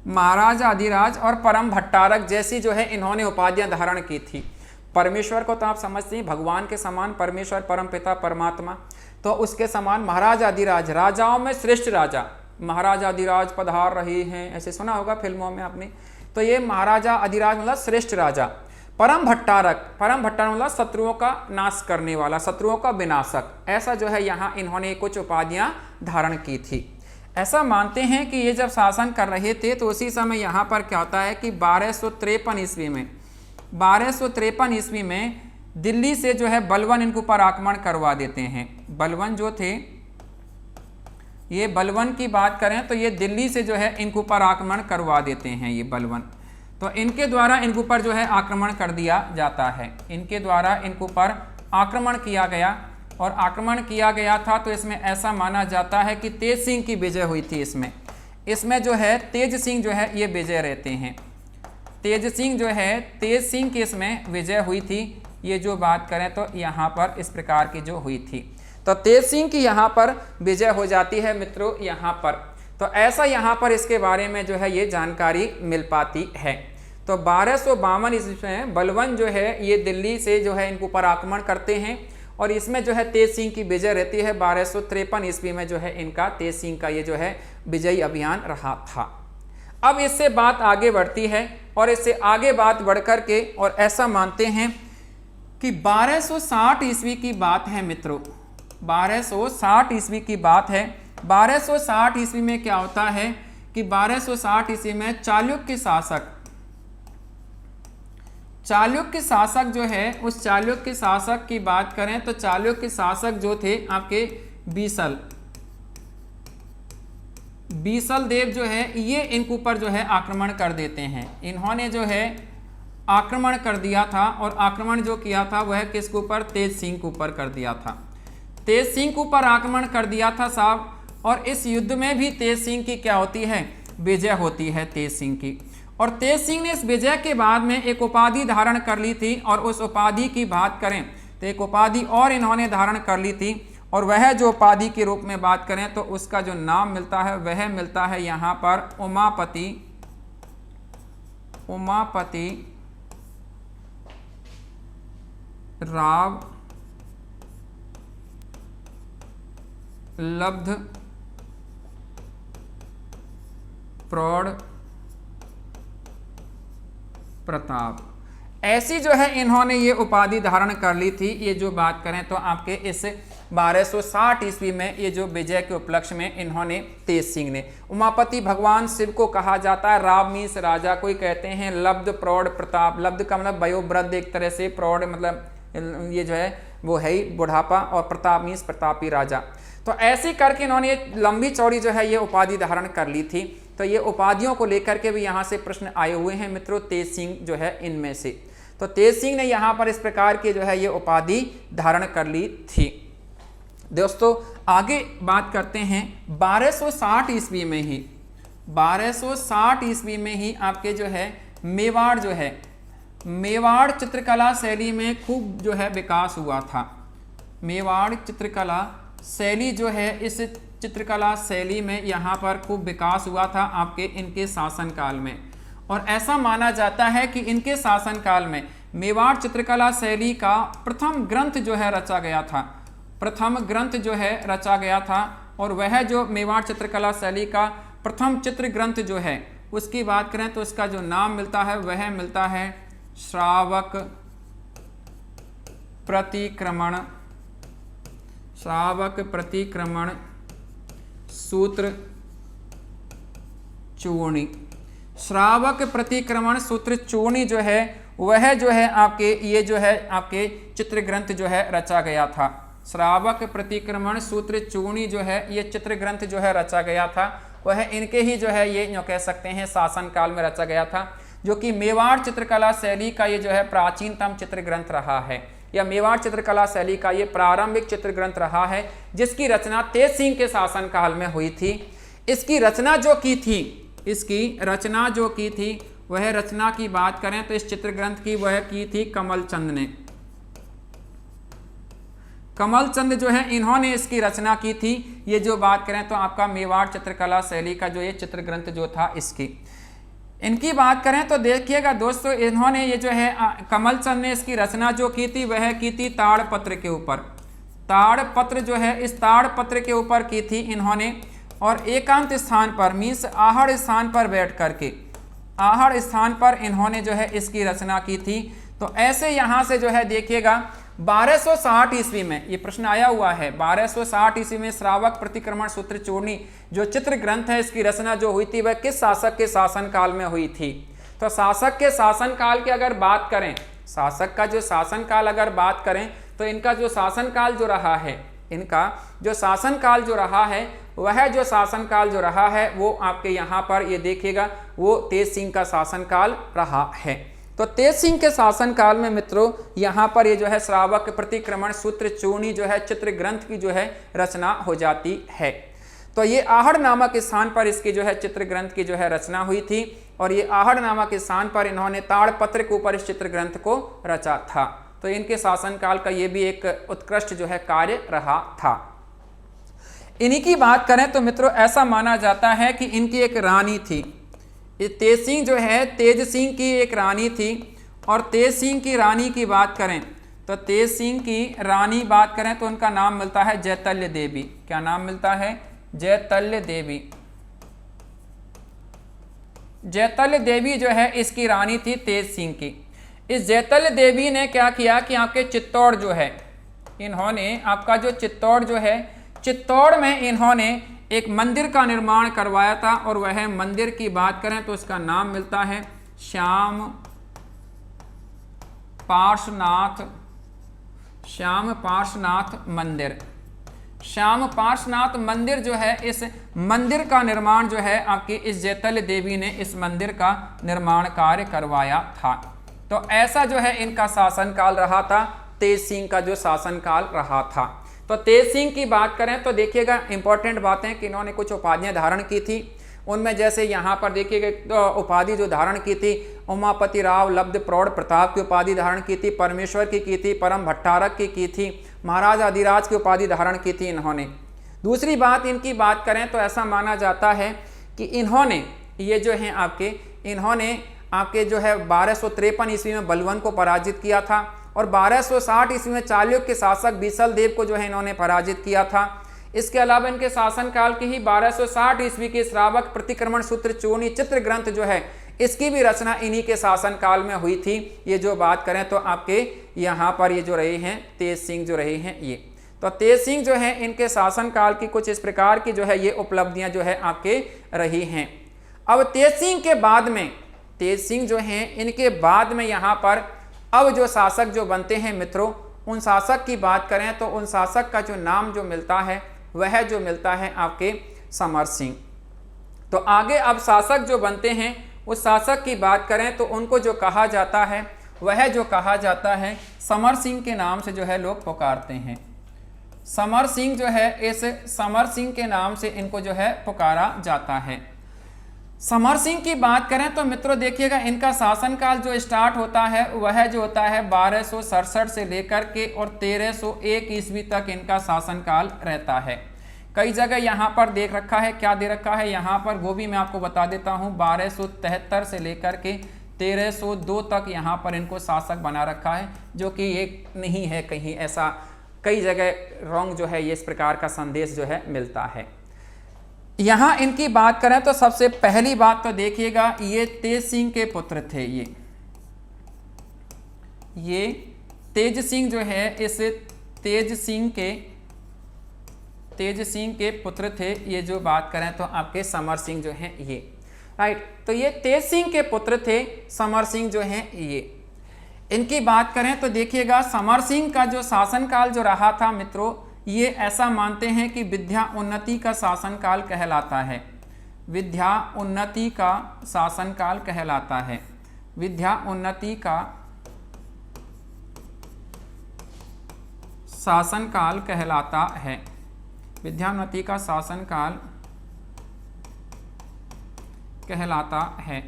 महाराजा अधिराज और परम भट्टारक जैसी जो है इन्होंने उपाधियां धारण की थी। परमेश्वर को तो आप समझते हैं, भगवान के समान परमेश्वर, परम पिता, परमात्मा, तो उसके समान महाराजा अधिराज, राजाओं में श्रेष्ठ राजा, महाराजा अधिराज पधार रहे हैं, ऐसे सुना होगा फिल्मों में आपने। तो ये महाराजा अधिराज मतलब श्रेष्ठ राजा। परम भट्टारक, परम भट्टारक मतलब शत्रुओं का नाश करने वाला, शत्रुओं का विनाशक, ऐसा जो है यहाँ इन्होंने कुछ उपाधियां धारण की थी। ऐसा मानते हैं कि ये जब शासन कर रहे थे तो उसी समय यहाँ पर क्या होता है कि 1253 ईस्वी में, 1253 ईस्वी में दिल्ली से जो है बलवन इनके ऊपर आक्रमण करवा देते हैं। बलवन जो थे, ये बलवन की बात करें तो ये दिल्ली से जो है इनके ऊपर आक्रमण करवा देते हैं। ये बलवन, तो इनके द्वारा इनके ऊपर जो है आक्रमण कर दिया जाता है। इनके द्वारा इनके ऊपर आक्रमण किया गया, और आक्रमण किया गया था तो इसमें ऐसा माना जाता है कि तेज सिंह की विजय हुई थी। इसमें जो है तेज सिंह जो है ये विजय रहते हैं। तेज सिंह जो है, तेज सिंह की इसमें विजय हुई थी। ये जो बात करें तो यहाँ पर इस प्रकार की जो हुई थी, तो तेज सिंह की यहाँ पर विजय हो जाती है मित्रों यहाँ पर। तो ऐसा यहाँ पर इसके बारे में जो है ये जानकारी मिल पाती है। तो 1252 ईस्वी में बलवन जो है ये दिल्ली से जो है इनके ऊपर आक्रमण करते हैं, और इसमें जो है तेज सिंह की विजय रहती है। 1253 ईस्वी में जो है इनका, तेज सिंह का ये जो है विजयी अभियान रहा था। अब इससे बात आगे बढ़ती है, और इससे आगे बात बढ़ कर के और ऐसा मानते हैं कि 1260 ईस्वी की बात है मित्रों, 1260 ईस्वी की बात है। 1260 ईस्वी में क्या होता है कि 1260 ईस्वी में चालुक्य शासक जो है, उस चालुक्य शासक की बात करें तो चालुक्य शासक जो थे आपके बीसल देव जो है ये इनके ऊपर जो है आक्रमण कर देते हैं। इन्होंने जो है आक्रमण कर दिया था, और आक्रमण जो किया था वह किसके ऊपर, तेज सिंह के ऊपर कर दिया था। तेज सिंह के ऊपर आक्रमण कर दिया था साहब, और इस युद्ध में भी तेज सिंह की क्या होती है, विजय होती है तेज सिंह की। और तेज सिंह ने इस विजय के बाद में एक उपाधि धारण कर ली थी, और उस उपाधि की बात करें तो एक उपाधि और इन्होंने धारण कर ली थी, और वह जो उपाधि के रूप में बात करें तो उसका जो नाम मिलता है वह मिलता है यहाँ पर उमापति राव लब्ध प्रौढ़ प्रताप, ऐसी जो है इन्होंने ये उपाधि धारण कर ली थी। ये जो बात करें तो आपके इस 1260 ईस्वी में ये जो विजय के उपलक्ष्य में इन्होंने, तेज सिंह ने, उमापति भगवान शिव को कहा जाता है, राव मीन्स राजा, कोई कहते हैं लब्ध प्रौढ़ प्रताप, लब्ध का मतलब वयोवृद्ध एक तरह से, प्रौढ़ मतलब ये जो है वो है ही बुढ़ापा, और प्रताप मीन्स प्रतापी राजा। तो ऐसे करके इन्होंने लंबी चौड़ी जो है ये उपाधि धारण कर ली थी। तो ये उपाधियों को लेकर के भी यहाँ से प्रश्न आए हुए हैं मित्रों, तेज सिंह जो है इनमें से। तो तेज सिंह ने यहाँ पर इस प्रकार की जो है ये उपाधि धारण कर ली थी। दोस्तों आगे बात करते हैं 1260 ईस्वी में ही, 1260 ईस्वी में ही आपके जो है मेवाड़ जो है, मेवाड़ चित्रकला शैली में खूब जो है विकास हुआ था। मेवाड़ चित्रकला शैली जो है, इस चित्रकला शैली में यहाँ पर खूब विकास हुआ था आपके इनके शासनकाल में। और ऐसा माना जाता है कि इनके शासनकाल में मेवाड़ चित्रकला शैली का प्रथम ग्रंथ जो है रचा गया था, प्रथम ग्रंथ जो है रचा गया था। और वह जो मेवाड़ चित्रकला शैली का प्रथम चित्र ग्रंथ जो है उसकी बात करें तो उसका जो नाम मिलता है वह मिलता है श्रावक प्रतिक्रमण, श्रावक प्रतिक्रमण सूत्र चूर्णी। श्रावक प्रतिक्रमण सूत्र चूर्णी जो है वह जो है आपके, ये जो है आपके चित्र ग्रंथ जो है रचा गया था। श्रावक प्रतिक्रमण सूत्र चूर्णी जो है ये चित्र ग्रंथ जो है रचा गया था, वह इनके ही जो है ये जो कह सकते हैं शासनकाल में रचा गया था, जो कि मेवाड़ चित्रकला शैली का ये जो है प्राचीनतम चित्र ग्रंथ रहा है, या मेवाड़ चित्रकला शैली का ये प्रारंभिक चित्र ग्रंथ रहा है, जिसकी रचना तेज सिंह के शासनकाल में हुई थी। इसकी रचना जो की थी, इसकी रचना जो की थी वह रचना की बात करें तो इस चित्र ग्रंथ की वह की थी कमलचंद ने। कमलचंद जो है इन्होंने इसकी रचना की थी। ये जो बात करें तो आपका मेवाड़ चित्रकला शैली का जो ये चित्र ग्रंथ जो था इसकी, इनकी बात करें तो देखिएगा दोस्तों, इन्होंने ये जो है कमल चंद ने इसकी रचना जो की थी वह की थी ताड़पत्र के ऊपर। ताड़पत्र जो है, इस ताड़पत्र के ऊपर की थी इन्होंने, और एकांत स्थान पर मीन्स आहड़ स्थान पर बैठ करके, आहड़ स्थान पर इन्होंने जो है इसकी रचना की थी। तो ऐसे यहाँ से जो है देखिएगा 1260 ईस्वी में ये प्रश्न आया हुआ है, 1260 ईस्वी में श्रावक प्रतिक्रमण सूत्र चूर्णी जो चित्र ग्रंथ है इसकी रचना जो हुई थी वह किस शासक के शासन काल में हुई थी। तो शासक के शासन काल की अगर बात करें, शासक का जो शासन काल अगर बात करें तो इनका जो शासन काल जो रहा है, इनका जो शासन काल जो रहा है वह जो शासन काल जो रहा है वो आपके यहाँ पर ये देखिएगा वो तेज सिंह का शासन काल रहा है। तो तेज सिंह के शासन काल में मित्रों यहाँ पर ये जो है श्रावक प्रतिक्रमण सूत्र चूर्णी जो है चित्र ग्रंथ की जो है रचना हो जाती है। तो ये आहड़ नामक स्थान पर इसकी जो है चित्र ग्रंथ की जो है रचना हुई थी, और ये आहड़ नामक स्थान पर इन्होंने ताड़पत्र के ऊपर इस चित्र ग्रंथ को रचा था। तो इनके शासनकाल का ये भी एक उत्कृष्ट जो है कार्य रहा था। इन्हीं की बात करें तो मित्रों ऐसा माना जाता है कि इनकी एक रानी थी, तेज सिंह जो है तेज सिंह की एक रानी थी, और तेज सिंह की रानी की बात करें तो तेज सिंह की रानी बात करें तो उनका नाम मिलता है जयतल्य देवी। क्या नाम मिलता है? जयतल्य देवी। जयतल्य देवी जो है इसकी रानी थी तेज सिंह की। इस जयतल्य देवी ने क्या किया कि आपके चित्तौड़ जो है, इन्होंने आपका जो चित्तौड़ जो है, चित्तौड़ में इन्होंने एक मंदिर का निर्माण करवाया था, और वह मंदिर की बात करें तो उसका नाम मिलता है श्याम पार्श्वनाथ मंदिर। श्याम पार्श्वनाथ मंदिर जो है, इस मंदिर का निर्माण जो है आपकी इस जयतल्य देवी ने इस मंदिर का निर्माण कार्य करवाया था। तो ऐसा जो है इनका शासनकाल रहा था, तेज सिंह का जो शासनकाल रहा था। तो तेज सिंह की बात करें तो देखिएगा इंपॉर्टेंट बातें कि इन्होंने कुछ उपाधियां धारण की थी। उनमें जैसे यहाँ पर देखिएगा तो उपाधि जो धारण की थी, उमापति राव लब्ध प्रौढ़ प्रताप की उपाधि धारण की थी, परमेश्वर की थी, परम भट्टारक की थी, महाराज अधिराज की उपाधि धारण की थी इन्होंने। दूसरी बात इनकी बात करें तो ऐसा माना जाता है कि इन्होंने ये जो है इन्होंने आपके जो है 1253 ईस्वी में बलवन को पराजित किया था, और 1260 ईस्वी में चालुक्य के शासक बीसल देव को जो है इन्होंने पराजित किया था। इसके अलावा इनके शासनकाल की ही 1260 ईस्वी के श्रावक प्रतिक्रमण सूत्र चूर्णी चित्र ग्रंथ जो है इसकी भी रचना इन्हीं के शासनकाल में हुई थी। ये जो बात करें तो आपके यहाँ पर ये जो रहे हैं तेज सिंह जो रहे हैं ये, तो तेज सिंह जो है इनके शासनकाल की कुछ इस प्रकार की जो है ये उपलब्धियां जो है आपके रही हैं। अब तेज सिंह के बाद में, तेज सिंह जो हैं इनके बाद में यहाँ पर अब जो शासक जो बनते हैं मित्रों, उन शासक की बात करें तो उन शासक का जो नाम जो मिलता है वह जो मिलता है आपके समर सिंह। तो आगे अब शासक जो बनते हैं उस शासक की बात करें तो उनको जो कहा जाता है वह जो कहा जाता है समर सिंह के नाम से जो है लोग पुकारते हैं। समर सिंह जो है, इस समर सिंह के नाम से इनको जो है पुकारा जाता है। समर सिंह की बात करें तो मित्रों देखिएगा इनका शासनकाल जो स्टार्ट होता है वह जो होता है 1267 से लेकर के और 1301 ईस्वी तक इनका शासनकाल रहता है। कई जगह यहाँ पर देख रखा है, क्या दे रखा है यहाँ पर, वो भी मैं आपको बता देता हूँ। 1273 से लेकर के 1302 तक यहाँ पर इनको शासक बना रखा है, जो कि ये नहीं है कहीं ऐसा, कई जगह रॉन्ग जो है ये इस प्रकार का संदेश जो है मिलता है। यहाँ इनकी बात करें तो सबसे पहली बात तो देखिएगा ये तेज सिंह के पुत्र थे। ये तेज सिंह जो है इस तेज सिंह के पुत्र थे। ये जो बात करें तो आपके समर सिंह जो हैं ये, राइट। तो ये तेज सिंह के पुत्र थे, समर सिंह जो हैं ये। इनकी बात करें तो देखिएगा समर सिंह का जो शासनकाल जो रहा था मित्रों, ये ऐसा मानते हैं कि विद्या उन्नति का शासनकाल कहलाता है। विद्या उन्नति का शासनकाल कहलाता है। विद्या उन्नति का शासनकाल कहलाता है। विद्या उन्नति का शासनकाल कहलाता है।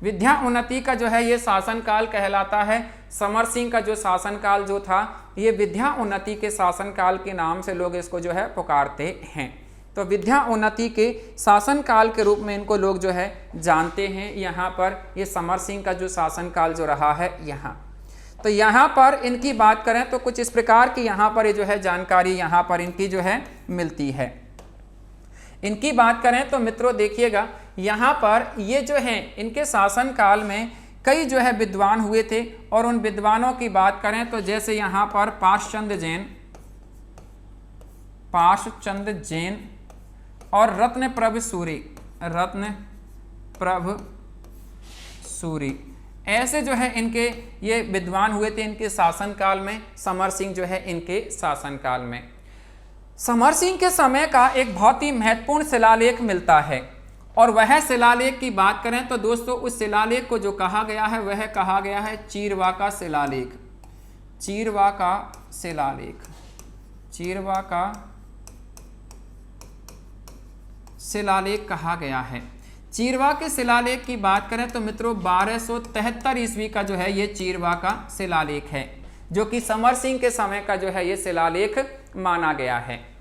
विद्या उन्नति का जो है ये शासनकाल कहलाता है। समर सिंह का जो शासनकाल जो था ये विद्या उन्नति के शासनकाल के नाम से लोग इसको जो है पुकारते हैं। तो विद्या उन्नति के शासनकाल के रूप में इनको लोग जो है जानते हैं। यहाँ पर ये समर सिंह का जो शासनकाल जो रहा है यहाँ, तो यहाँ पर इनकी बात करें तो कुछ इस प्रकार की यहाँ पर ये जो है जानकारी यहाँ पर इनकी जो है मिलती है। इनकी बात करें तो मित्रों देखिएगा यहाँ पर ये जो है इनके शासनकाल में कई जो है विद्वान हुए थे, और उन विद्वानों की बात करें तो जैसे यहाँ पर पाशचंद जैन और रत्नप्रभ सूरी, ऐसे जो है इनके ये विद्वान हुए थे इनके शासनकाल में। समर सिंह जो है इनके शासनकाल में, समर सिंह के समय का एक बहुत ही महत्वपूर्ण शिलालेख मिलता है, और वह शिलालेख की बात करें तो दोस्तों उस शिलालेख को जो कहा गया है वह कहा गया है चीरवा का शिलालेख। चीरवा का शिलालेख कहा गया है। चीरवा के शिलालेख की बात करें तो मित्रों 1273 ईस्वी का जो है ये चीरवा का शिलालेख है, जो कि समर सिंह के समय का जो है ये शिलालेख माना गया है।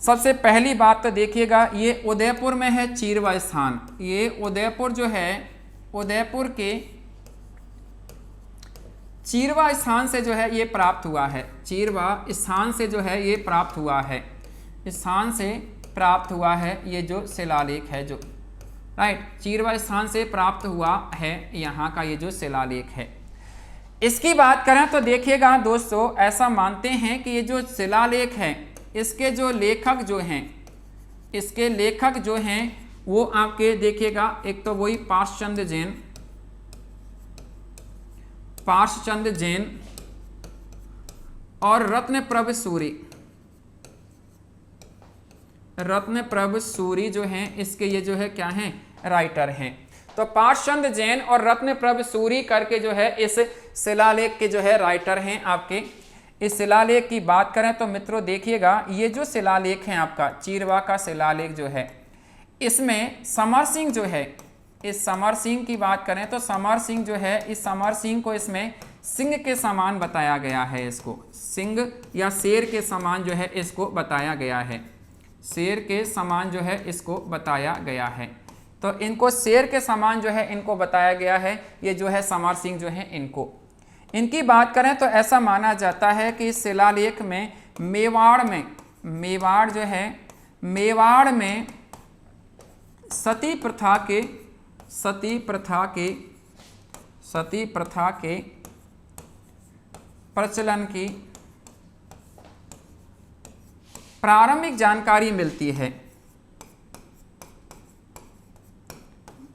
सबसे पहली बात तो देखिएगा ये उदयपुर में है चीरवा स्थान। ये उदयपुर जो है, उदयपुर के चीरवा स्थान से जो है ये प्राप्त हुआ है। चीरवा स्थान से जो है ये प्राप्त हुआ है, स्थान से प्राप्त हुआ है ये जो शिलालेख है, जो राइट चीरवा स्थान से प्राप्त हुआ है यहाँ का ये जो शिलालेख है। इसकी बात करें तो देखिएगा दोस्तों ऐसा मानते हैं कि ये जो शिलालेख है इसके जो लेखक जो हैं, इसके लेखक जो हैं वो आपके देखिएगा एक तो वही पाशचंद जैन और रत्नप्रभ सूरी जो हैं इसके ये जो है क्या हैं, राइटर हैं। तो पाशचंद जैन और रत्नप्रभ सूरी करके जो है इस शिलालेख के जो है राइटर हैं आपके। इस शिलालेख की बात करें तो मित्रों देखिएगा ये जो शिलालेख है आपका चीरवा का शिलालेख जो है, इसमें समर सिंह जो है, इस समर सिंह की बात करें तो समर सिंह जो है, इस समर सिंह को इसमें सिंह के समान बताया गया है। इसको सिंह या शेर के समान जो है इसको बताया गया है, शेर के समान जो है इसको बताया गया है। तो इनको शेर के समान जो है इनको बताया गया है, ये जो है समर सिंह जो है इनको। इनकी बात करें तो ऐसा माना जाता है कि इस शिलालेख में मेवाड़ जो है, मेवाड़ में सती प्रथा के प्रचलन की प्रारंभिक जानकारी मिलती है।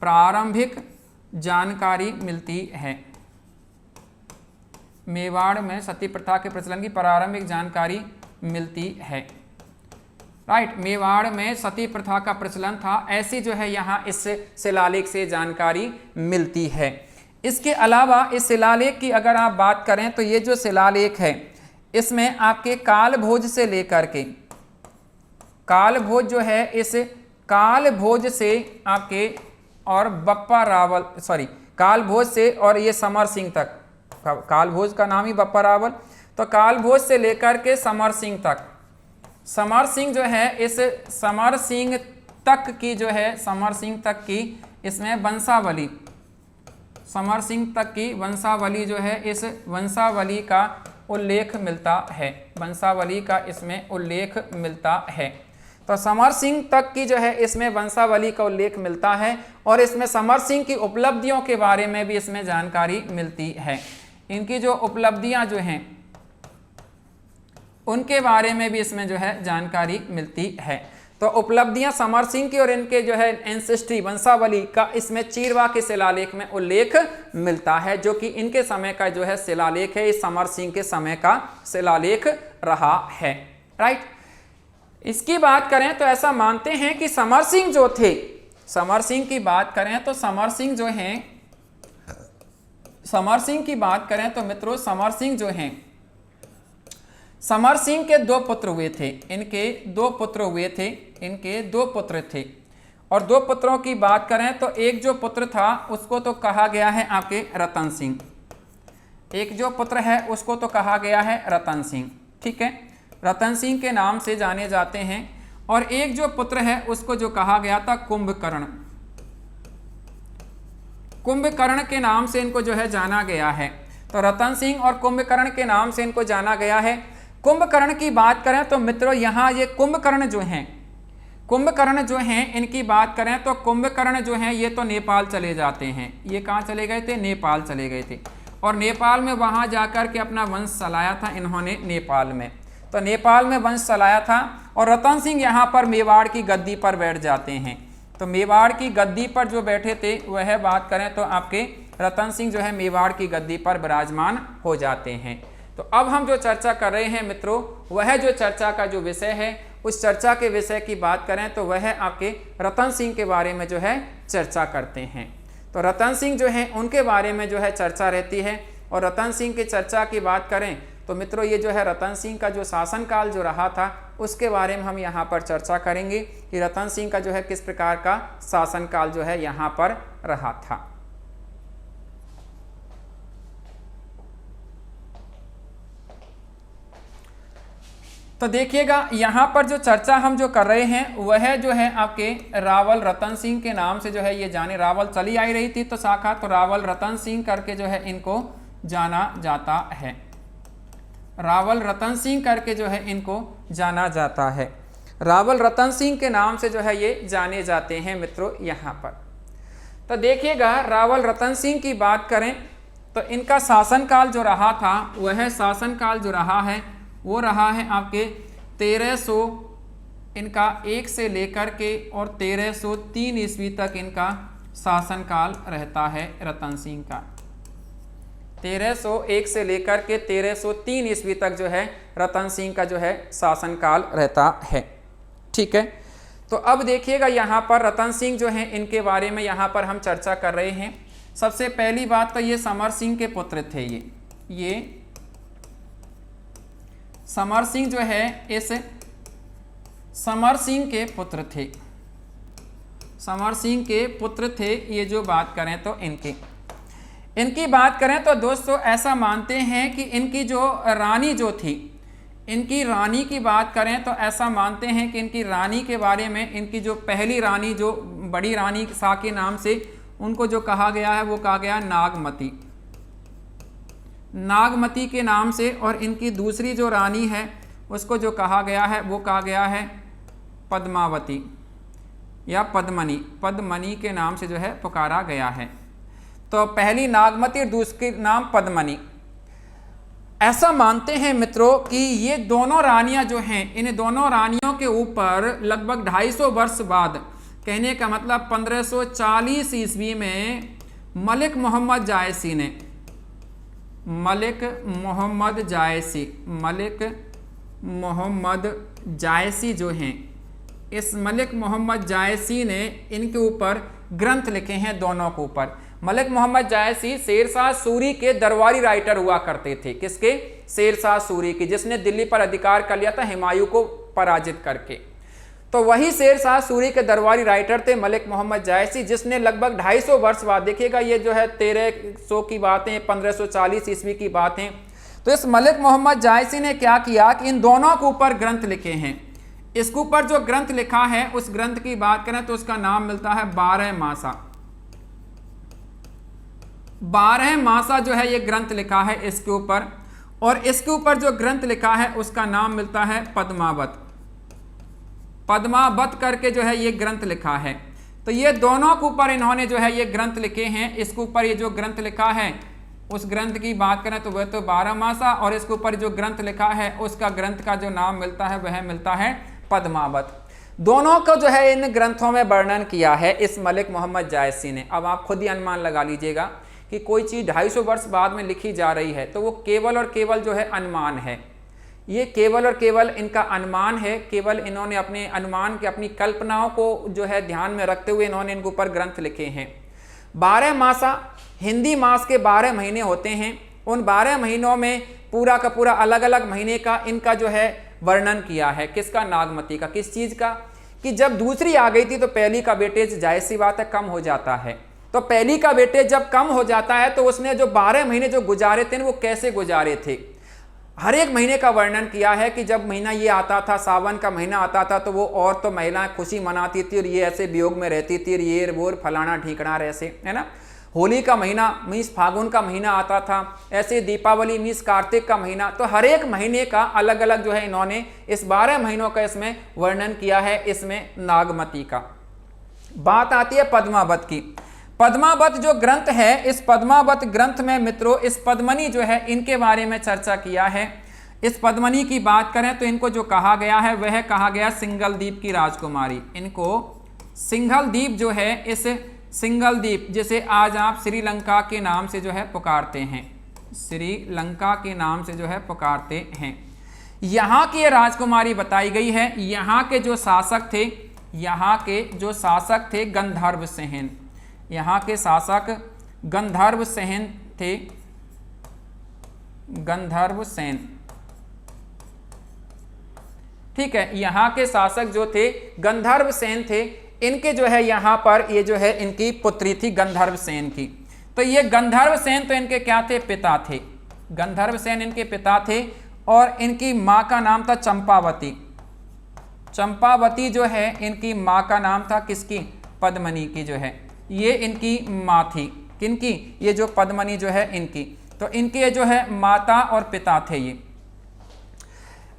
प्रारंभिक जानकारी मिलती है, मेवाड़ में सती प्रथा के प्रचलन की प्रारंभिक जानकारी मिलती है। राइट, मेवाड़ में सती प्रथा का प्रचलन था, ऐसी जो है यहाँ इस शिलालेख से जानकारी मिलती है। इसके अलावा इस शिलालेख की अगर आप बात करें तो ये जो शिलालेख है इसमें आपके कालभोज से लेकर के, कालभोज जो है इस कालभोज से आपके और बप्पा रावल कालभोज से और ये समर सिंह तक, कालभोज का नाम ही बप्पा रावल, तो कालभोज से लेकर के समर सिंह तक, समर सिंह जो है इस समर सिंह तक की जो है, समर सिंह तक की इसमें वंशावली, समर सिंह तक की वंशावली जो है, इस वंशावली का उल्लेख मिलता है, वंशावली का इसमें उल्लेख मिलता है। तो समर सिंह तक की जो है इसमें वंशावली का उल्लेख मिलता है, और इसमें समर सिंह की उपलब्धियों के बारे में भी इसमें जानकारी मिलती है। इनकी जो उपलब्धियां जो हैं उनके बारे में भी इसमें जो है जानकारी मिलती है। तो उपलब्धियां समर सिंह की और इनके जो है एंसेस्ट्री वंशावली का इसमें चीरवा के शिलालेख में उल्लेख मिलता है, जो कि इनके समय का जो है शिलालेख है, इस समर सिंह के समय का शिलालेख रहा है। राइट, इसकी बात करें तो ऐसा मानते हैं कि समर सिंह जो थे, समर सिंह की बात करें तो समर सिंह जो हैं, समर सिंह की बात करें तो मित्रों समर सिंह जो हैं, समर सिंह के दो पुत्र हुए थे, इनके दो पुत्र हुए थे, इनके दो पुत्र थे। और दो पुत्रों की बात करें तो एक जो पुत्र था उसको तो कहा गया है आपके रतन सिंह, एक जो पुत्र है उसको तो कहा गया है रतन सिंह। ठीक है, रतन सिंह के नाम से जाने जाते हैं। और एक जो पुत्र है उसको जो कहा गया था कुंभकर्ण। कुंभकर्ण के नाम से इनको जो है जाना गया है। तो रतन सिंह और कुंभकर्ण के नाम से इनको जाना गया है। कुंभकर्ण की बात करें तो मित्रों यहाँ ये कुंभकर्ण जो हैं इनकी बात करें तो कुंभकर्ण जो हैं ये तो नेपाल चले जाते हैं। ये कहाँ चले गए थे? नेपाल चले गए थे और नेपाल में वहाँ जाकर के अपना वंश चलाया था इन्होंने नेपाल में। तो नेपाल में वंश चलाया था और रतन सिंह यहाँ पर मेवाड़ की गद्दी पर बैठ जाते हैं। तो मेवाड़ की गद्दी पर जो बैठे थे वह बात करें तो आपके रतन सिंह जो है मेवाड़ की गद्दी पर विराजमान हो जाते हैं। तो अब हम जो चर्चा कर रहे हैं मित्रों, वह जो चर्चा का जो विषय है, उस चर्चा के विषय की बात करें तो वह आपके रतन सिंह के बारे में जो है चर्चा करते हैं। तो रतन सिंह जो है उनके बारे में जो है चर्चा रहती है। और रतन सिंह की चर्चा की बात करें तो मित्रों ये जो है रतन सिंह का जो शासनकाल जो रहा था उसके बारे में हम यहाँ पर चर्चा करेंगे कि रतन सिंह का जो है किस प्रकार का शासनकाल जो है यहाँ पर रहा था। तो देखिएगा यहाँ पर जो चर्चा हम जो कर रहे हैं वह जो है आपके रावल रतन सिंह के नाम से जो है ये जाने, रावल चली आई रही थी तो शाखा, तो रावल रतन सिंह करके जो है इनको जाना जाता है। रावल रतन सिंह करके जो है इनको जाना जाता है। रावल रतन सिंह के नाम से जो है ये जाने जाते हैं मित्रों यहाँ पर। तो देखिएगा रावल रतन सिंह की बात करें तो इनका शासनकाल जो रहा था वह शासनकाल जो रहा है वो रहा है आपके 1300 इनका 1 से लेकर के और 1303 ईस्वी तक इनका शासनकाल रहता है रतन सिंह का। 1301 से लेकर के 1303 ईस्वी तक जो है रतन सिंह का जो है शासनकाल रहता है। ठीक है, तो अब देखिएगा यहाँ पर रतन सिंह जो हैं इनके बारे में यहाँ पर हम चर्चा कर रहे हैं। सबसे पहली बात तो ये समर सिंह के पुत्र थे। ये समर सिंह जो है इस समर सिंह के पुत्र थे। समर सिंह के पुत्र थे ये जो बात करें तो इनकी बात करें तो दोस्तों ऐसा मानते हैं कि इनकी जो रानी जो थी, इनकी रानी की बात करें तो ऐसा मानते हैं कि इनकी रानी के बारे में, इनकी जो पहली रानी जो बड़ी रानी शाह के नाम से उनको जो कहा गया है वो कहा गया नागमती, नागमती के नाम से। और इनकी दूसरी जो रानी है उसको जो कहा गया है वो कहा गया है पद्मावती या पद्मनी, पद्मनी के नाम से जो है पुकारा गया है। तो पहली नागमती और दूसरी नाम पद्मनी। ऐसा मानते हैं मित्रों कि ये दोनों रानियां जो हैं, इन दोनों रानियों के ऊपर लगभग 250 वर्ष बाद, कहने का मतलब 1540 ईस्वी में मलिक मोहम्मद जायसी ने, मलिक मोहम्मद जायसी जो हैं, इस मलिक मोहम्मद जायसी ने इनके ऊपर ग्रंथ लिखे हैं दोनों के ऊपर। मलिक मोहम्मद जायसी शेरशाह सूरी के दरबारी राइटर हुआ करते थे। किसके? शेरशाह सूरी की, जिसने दिल्ली पर अधिकार कर लिया था हुमायूं को पराजित करके। तो वही शेरशाह सूरी के दरबारी राइटर थे मलिक मोहम्मद जायसी, जिसने लगभग 250 वर्ष बाद, देखिएगा ये जो है 1300 की बातें, 1540 ईस्वी की बातें। तो इस मलिक मोहम्मद जायसी ने क्या किया कि इन दोनों के ऊपर ग्रंथ लिखे हैं। इसके ऊपर जो ग्रंथ लिखा है उस ग्रंथ की बात करें तो उसका नाम मिलता है 12 मासा। 12 मासा जो है ये ग्रंथ लिखा है इसके ऊपर, और इसके ऊपर जो ग्रंथ लिखा है उसका नाम मिलता है पद्मावत। पद्मावत करके जो है ये ग्रंथ लिखा है। तो ये दोनों के ऊपर इन्होंने जो है ये ग्रंथ लिखे हैं। इसके ऊपर ये जो ग्रंथ लिखा है उस ग्रंथ की बात करें तो वह तो 12 मासा, और इसके ऊपर जो ग्रंथ लिखा है उसका ग्रंथ का जो नाम मिलता है वह मिलता है पद्मावत। दोनों को जो है इन ग्रंथों में वर्णन किया है इस मलिक मोहम्मद जायसी ने। अब आप खुद ही अनुमान लगा लीजिएगा कि कोई चीज़ 250 वर्ष बाद में लिखी जा रही है तो वो केवल और केवल जो है अनुमान है। ये केवल और केवल इनका अनुमान है। केवल इन्होंने अपने अनुमान के, अपनी कल्पनाओं को जो है ध्यान में रखते हुए इन्होंने इनके ऊपर ग्रंथ लिखे हैं। 12 मासा हिंदी मास के 12 महीने होते हैं। उन 12 महीनों में पूरा का पूरा अलग अलग महीने का इनका जो है वर्णन किया है। किसका? नागमती का। किस चीज़ का? कि जब दूसरी आ गई थी तो पहली का वेटेज जाहिर सी बात है कम हो जाता है। तो पहली का वेटेज जब कम हो जाता है तो उसने जो 12 महीने जो गुजारे थे वो कैसे गुजारे थे। हर एक महीने का वर्णन किया है कि जब महीना ये आता था, सावन का महीना आता था, तो वो और तो महिलाएं खुशी मनाती थी और ये ऐसे वियोग में रहती थी और ये वो फलाना ठीकना ऐसे, है ना। होली का महीना मीन्स फागुन का महीना आता था, ऐसे दीपावली मीन्स कार्तिक का महीना। तो हर एक महीने का अलग अलग जो है इन्होंने इस 12 महीनों का इसमें वर्णन किया है, इसमें नागमती का। बात आती है पद्मावत की। पद्मावत जो ग्रंथ है, इस पद्मावत ग्रंथ में मित्रों इस पद्मनी जो है इनके बारे में चर्चा किया है। इस पद्मनी की बात करें तो इनको जो कहा गया है वह कहा गया सिंघल द्वीप की राजकुमारी। इनको सिंघल द्वीप जो है, इस सिंघल द्वीप जिसे आज आप श्रीलंका के नाम से जो है पुकारते हैं, श्रीलंका के नाम से जो है पुकारते हैं, यहाँ की राजकुमारी बताई गई है। यहाँ के जो शासक थे, यहाँ के जो शासक थे गंधर्व सेन, यहाँ के शासक गंधर्व सेन थे, गंधर्व सेन, ठीक है। यहाँ के शासक जो थे गंधर्व सेन थे। इनके जो है यहाँ पर ये जो है इनकी पुत्री थी गंधर्व सेन की। तो ये गंधर्व सेन तो इनके क्या थे, पिता थे। गंधर्व सेन इनके पिता थे और इनकी माँ का नाम था चंपावती। चंपावती जो है इनकी माँ का नाम था किसकी, पद्मनी की जो है, ये इनकी माँ थी। किनकी, ये जो पद्मनी जो है इनकी। तो इनके जो है माता और पिता थे ये।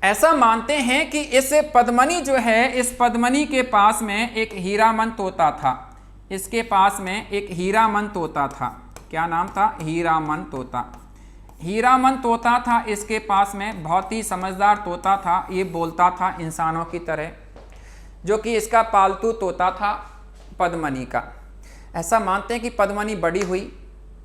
ऐसा मानते हैं कि इस पद्मनी जो है, इस पद्मनी के पास में एक हीरामन तोता था। इसके पास में एक हीरामन तोता था। क्या नाम था, हीरामन तोता। हीरामन तोता था इसके पास में, बहुत ही समझदार तोता था। ये बोलता था इंसानों की तरह, जो कि इसका पालतू तोता था पद्मनी का। ऐसा मानते हैं कि पद्मनी बड़ी हुई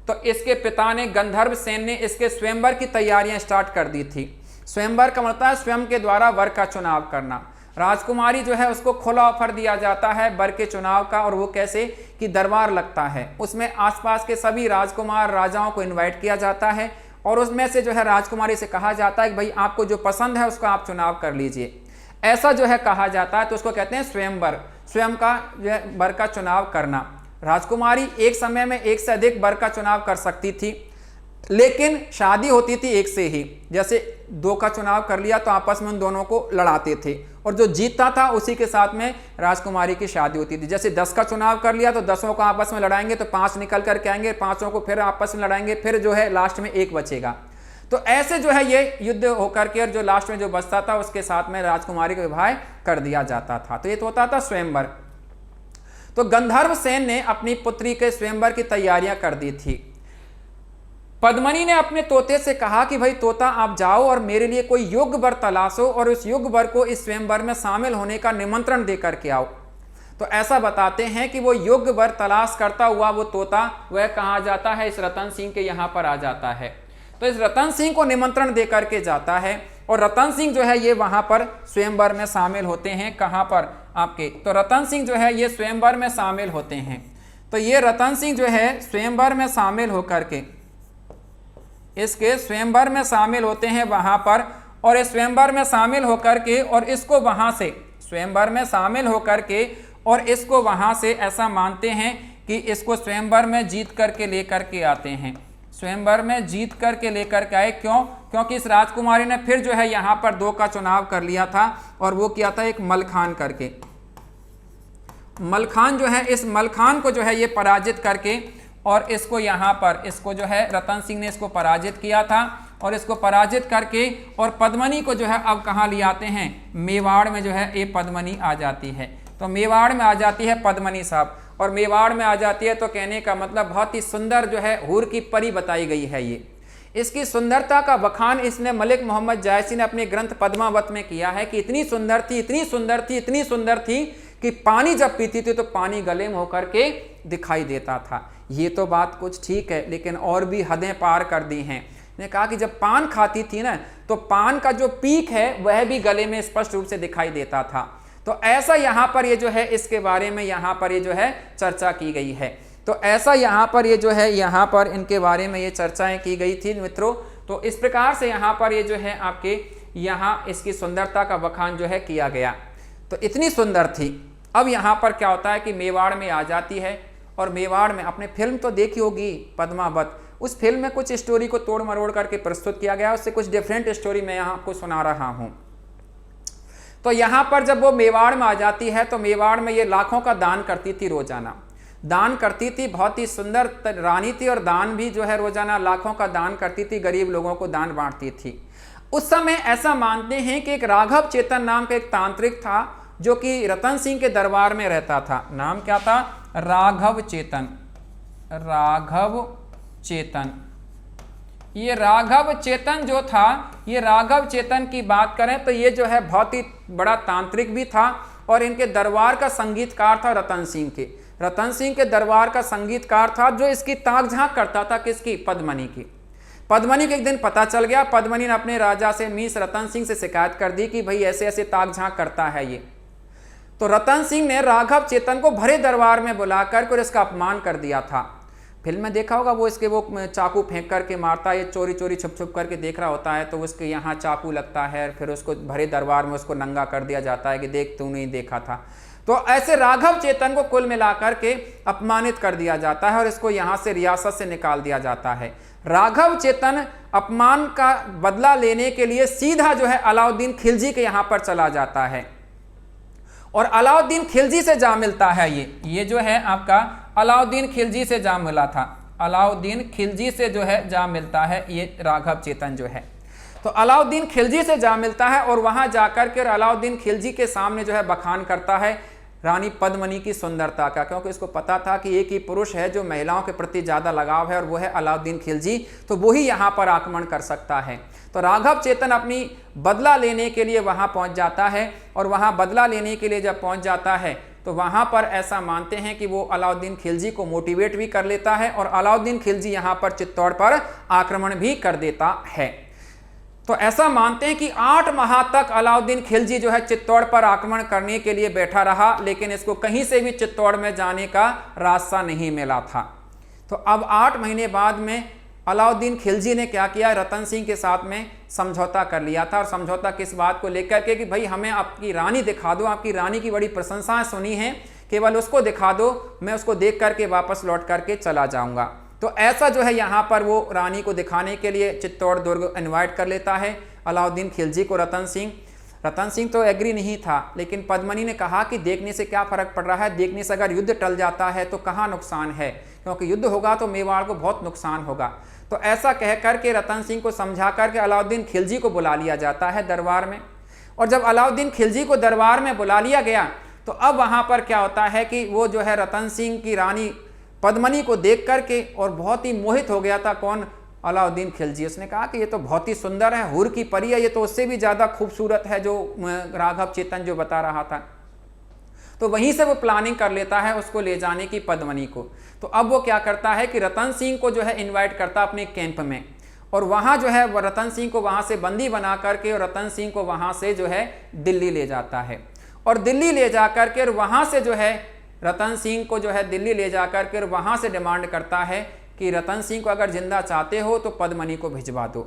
तो इसके पिता ने, गंधर्व सेन ने, इसके स्वयंवर की तैयारियां स्टार्ट कर दी थी। स्वयंवर का मतलब है स्वयं के द्वारा वर का चुनाव करना। राजकुमारी जो है उसको खुला ऑफर दिया जाता है वर के चुनाव का, और वो कैसे कि दरबार लगता है, उसमें आसपास के सभी राजकुमार राजाओं को इनवाइट किया जाता है और उसमें से जो है राजकुमारी से कहा जाता है कि भाई आपको जो पसंद है उसका आप चुनाव कर लीजिए। ऐसा जो है कहा जाता है, तो उसको कहते हैं स्वयंवर, स्वयं का जो है वर का चुनाव करना। राजकुमारी एक समय में एक से अधिक वर का चुनाव कर सकती थी, लेकिन शादी होती थी एक से ही। जैसे 2 का चुनाव कर लिया तो आपस में उन दोनों को लड़ाते थे, और जो जीतता था उसी के साथ में राजकुमारी की शादी होती थी। जैसे 10 का चुनाव कर लिया तो 10 को आपस में लड़ाएंगे तो 5 निकल करके आएंगे, 5 को फिर आपस में लड़ाएंगे, फिर जो है लास्ट में 1 बचेगा। तो ऐसे जो है ये युद्ध होकर के, और जो लास्ट में जो बचता था उसके साथ में राजकुमारी का विवाह कर दिया जाता था। तो ये तो होता था स्वयंवर। तो गंधर्व सेन ने अपनी पुत्री के स्वयंवर की तैयारियां कर दी थी। पद्मनी ने अपने तोते से कहा कि भाई तोता आप जाओ और मेरे लिए कोई योग्य वर तलाशो और उस योग्य वर को इस स्वयंवर में शामिल होने का निमंत्रण दे करके आओ। तो ऐसा बताते हैं कि वो योग्य वर तलाश करता हुआ वो तोता वह कहाँ जाता है, इस रतन सिंह के यहाँ पर आ जाता है। तो इस रतन सिंह को निमंत्रण दे करके जाता है और रतन सिंह जो है ये वहाँ पर स्वयंवर में शामिल होते हैं। कहाँ पर आपके, तो रतन सिंह जो है ये स्वयंवर में शामिल होते हैं। तो ये रतन सिंह जो है स्वयंवर में शामिल होकर के, इसके स्वयंवर में शामिल होते हैं वहां पर, और इस स्वयंवर में शामिल होकर के और इसको वहां से, स्वयंवर में शामिल होकर के और इसको वहां से ऐसा मानते हैं कि इसको स्वयंवर में जीत करके लेकर के आते हैं। स्वयंवर में जीत करके लेकर के आए, क्यों? क्योंकि इस राजकुमारी ने फिर जो है यहाँ पर 2 का चुनाव कर लिया था, और वो किया था एक मलखान करके। मलखान जो है, इस मलखान को जो है ये पराजित करके, और इसको यहाँ पर, इसको जो है रतन सिंह ने इसको पराजित किया था, और इसको पराजित करके और पद्मनी को जो है अब कहाँ ले आते हैं, मेवाड़ में जो है ये पद्मनी आ जाती है। तो मेवाड़ में आ जाती है पद्मनी साहब, और मेवाड़ में आ जाती है तो कहने का मतलब बहुत ही सुंदर जो है हूर की परी बताई गई है। ये इसकी सुंदरता का बखान इसने मलिक मोहम्मद जायसी ने अपने ग्रंथ पद्मावत में किया है कि इतनी सुंदर थी, इतनी सुंदर थी, इतनी सुंदर थी कि पानी जब पीती थी तो पानी गले में होकर के दिखाई देता था। ये तो बात कुछ ठीक है, लेकिन और भी हदें पार कर दी हैं। ने कहा कि जब पान खाती थी ना, तो पान का जो पीक है वह भी गले में स्पष्ट रूप से दिखाई देता था। तो ऐसा यहाँ पर ये जो है इसके बारे में यहाँ पर ये जो है चर्चा की गई है। तो ऐसा यहाँ पर ये जो है यहाँ पर इनके बारे में ये चर्चाएं की गई थी मित्रों। तो इस प्रकार से यहाँ पर ये जो है आपके यहाँ इसकी सुंदरता का बखान जो है किया गया। तो इतनी सुंदर थी। अब यहाँ पर क्या होता है कि मेवाड़ में आ जाती है, और मेवाड़ में आपने फिल्म तो देखी होगी पद्मावत, उस फिल्म में कुछ स्टोरी को तोड़ मरोड़ करके प्रस्तुत किया गया, उससे कुछ डिफरेंट स्टोरी मैं यहाँ आपको सुना रहा हूँ। तो यहाँ पर जब वो मेवाड़ में आ जाती है तो मेवाड़ में ये लाखों का दान करती थी, रोजाना दान करती थी, बहुत ही सुंदर रानी थी और दान भी जो है रोजाना लाखों का दान करती थी, गरीब लोगों को दान बांटती थी। उस समय ऐसा मानते हैं कि एक राघव चेतन नाम का एक तांत्रिक था जो कि रतन सिंह के दरबार में रहता था। नाम क्या था? राघव चेतन। राघव चेतन। ये राघव चेतन जो था, ये राघव चेतन की बात करें तो ये जो है बहुत ही बड़ा तांत्रिक भी था और इनके दरबार का संगीतकार था रतन सिंह के। रतन सिंह के दरबार का संगीतकार था जो इसकी ताक झांक करता था। किसकी? पद्मनी की। पद्मनी को एक दिन पता चल गया। पद्मनी ने अपने राजा से मीस रतन सिंह से शिकायत कर दी कि भाई ऐसे ऐसे ताक झांक करता है ये। तो रतन सिंह ने राघव चेतन को भरे दरबार में बुलाकर और इसका अपमान कर दिया था। फिल्म में देखा होगा वो इसके वो चाकू फेंक करके मारता है, ये चोरी चोरी छुप छुप करके देख रहा होता है तो उसके यहाँ चाकू लगता है, फिर उसको भरे दरबार में उसको नंगा कर दिया जाता है कि देख तू नहीं देखा था। तो ऐसे राघव चेतन को कुल मिलाकर के अपमानित कर दिया जाता है और इसको यहाँ से रियासत से निकाल दिया जाता है। राघव चेतन अपमान का बदला लेने के लिए सीधा जो है अलाउद्दीन खिलजी के यहाँ पर चला जाता है और अलाउद्दीन खिलजी से जा मिलता है। ये जो है आपका अलाउद्दीन खिलजी से जा मिला था। अलाउद्दीन खिलजी से जो है जा मिलता है ये राघव चेतन जो है। तो अलाउद्दीन खिलजी से जा मिलता है और वहां जाकर के अलाउद्दीन खिलजी के सामने जो है बखान करता है रानी पद्मनी की सुंदरता का, क्योंकि इसको पता था कि एक ही पुरुष है जो महिलाओं के प्रति ज़्यादा लगाव है और वो है अलाउद्दीन खिलजी, तो वो ही यहाँ पर आक्रमण कर सकता है। तो राघव चेतन अपनी बदला लेने के लिए वहाँ पहुँच जाता है और वहाँ बदला लेने के लिए जब पहुँच जाता है तो वहाँ पर ऐसा मानते हैं कि वो अलाउद्दीन खिलजी को मोटिवेट भी कर लेता है और अलाउद्दीन खिलजी यहाँ पर चित्तौड़ पर आक्रमण भी कर देता है। तो ऐसा मानते हैं कि 8 माह तक अलाउद्दीन खिलजी जो है चित्तौड़ पर आक्रमण करने के लिए बैठा रहा, लेकिन इसको कहीं से भी चित्तौड़ में जाने का रास्ता नहीं मिला था। तो अब 8 महीने बाद में अलाउद्दीन खिलजी ने क्या किया, रतन सिंह के साथ में समझौता कर लिया था। और समझौता किस बात को लेकर के कि भाई हमें आपकी रानी दिखा दो, आपकी रानी की बड़ी प्रशंसाएं सुनी हैं, केवल उसको दिखा दो, मैं उसको देख करके वापस लौट करके चला जाऊंगा। तो ऐसा जो है यहाँ पर वो रानी को दिखाने के लिए चित्तौड़ दुर्ग इन्वाइट कर लेता है अलाउद्दीन खिलजी को रतन सिंह। रतन सिंह तो एग्री नहीं था, लेकिन पद्मनी ने कहा कि देखने से क्या फर्क पड़ रहा है, देखने से अगर युद्ध टल जाता है तो कहाँ नुकसान है, क्योंकि युद्ध होगा तो मेवाड़ को बहुत नुकसान होगा। तो ऐसा कह करके रतन सिंह को समझा करके अलाउद्दीन खिलजी को बुला लिया जाता है दरबार में। और जब अलाउद्दीन खिलजी को दरबार में बुला लिया गया तो अब वहाँ पर क्या होता है कि वो जो है रतन सिंह की रानी पद्मनी को देख करके और बहुत ही मोहित हो गया था। कौन? अलाउद्दीन खिलजी। उसने कहा कि ये तो बहुत ही सुंदर है, हुर की परी है, ये तो उससे भी ज़्यादा खूबसूरत है जो राघव चेतन जो बता रहा था। तो वहीं से वो प्लानिंग कर लेता है उसको ले जाने की पद्मनी को। तो अब वो क्या करता है कि रतन सिंह को जो है इनवाइट करता अपने कैंप में और वहाँ जो है वो रतन सिंह को वहाँ से बंदी बना करके और रतन सिंह को वहाँ से जो है दिल्ली ले जाता है। और दिल्ली ले जा करके और वहाँ से जो है रतन सिंह को जो है दिल्ली ले जा करके और वहाँ से डिमांड करता है कि रतन सिंह को अगर जिंदा चाहते हो तो पद्मनी को भिजवा दो,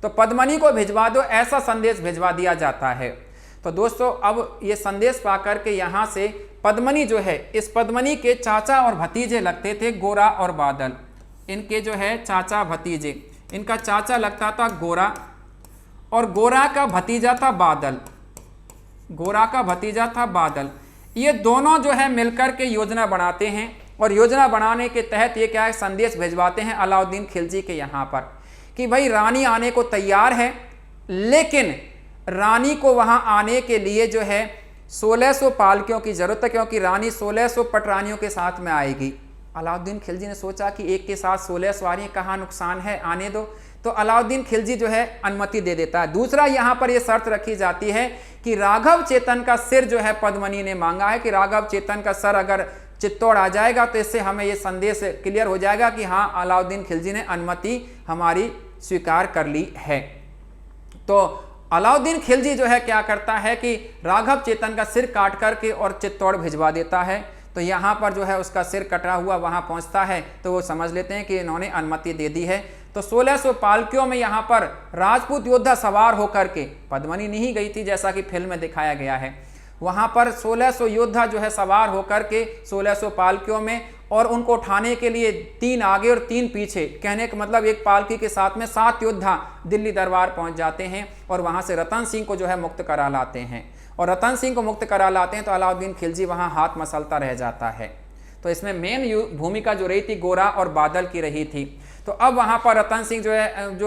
तो पद्मनी को भिजवा दो, ऐसा संदेश भिजवा दिया जाता है। तो दोस्तों अब ये संदेश पा करके यहाँ से पद्मनी जो है, इस पद्मनी के चाचा और भतीजे लगते थे गोरा और बादल। इनके जो है चाचा भतीजे, इनका चाचा लगता था गोरा और गोरा का भतीजा था बादल। गोरा का भतीजा था बादल। ये दोनों जो है मिलकर के योजना बनाते हैं और योजना बनाने के तहत ये क्या है, संदेश भिजवाते हैं अलाउद्दीन खिलजी के यहाँ पर कि भाई रानी आने को तैयार है, लेकिन रानी को वहाँ आने के लिए जो है 1600 पालकियों की जरूरत है, क्योंकि रानी 1600 पटरानियों के साथ में आएगी। अलाउद्दीन खिलजी ने सोचा कि एक के साथ 16 सवारियाँ, कहाँ नुकसान है, आने दो। तो अलाउद्दीन खिलजी जो है अनुमति दे देता है। दूसरा यहाँ पर यह शर्त रखी जाती है कि राघव चेतन का सिर जो है पद्मनी ने मांगा है कि राघव चेतन का सर अगर चित्तौड़ आ जाएगा तो इससे हमें ये संदेश क्लियर हो जाएगा कि हाँ अलाउद्दीन खिलजी ने अनुमति हमारी स्वीकार कर ली है। तो अलाउद्दीन खिलजी जो है क्या करता है कि राघव चेतन का सिर काट करके और चित्तौड़ भिजवा देता है। तो यहाँ पर जो है उसका सिर कटा हुआ वहाँ पहुँचता है तो वो समझ लेते हैं कि इन्होंने अनुमति दे दी है। तो 1600 पालकियों में यहाँ पर राजपूत योद्धा सवार होकर के, पद्मनी नहीं गई थी जैसा कि फिल्म में दिखाया गया है, वहाँ पर 1600 योद्धा जो है सवार होकर के 1600 पालकियों में और उनको उठाने के लिए 3 आगे और 3 पीछे, कहने का मतलब एक पालकी के साथ में 7 योद्धा दिल्ली दरबार पहुंच जाते हैं और वहां से रतन सिंह को जो है मुक्त करा लाते हैं। और रतन सिंह को मुक्त करा लाते हैं तो अलाउद्दीन खिलजी वहां हाथ मसलता रह जाता है। तो इसमें मेन भूमिका जो रही थी गोरा और बादल की रही थी। तो अब वहां पर रतन सिंह जो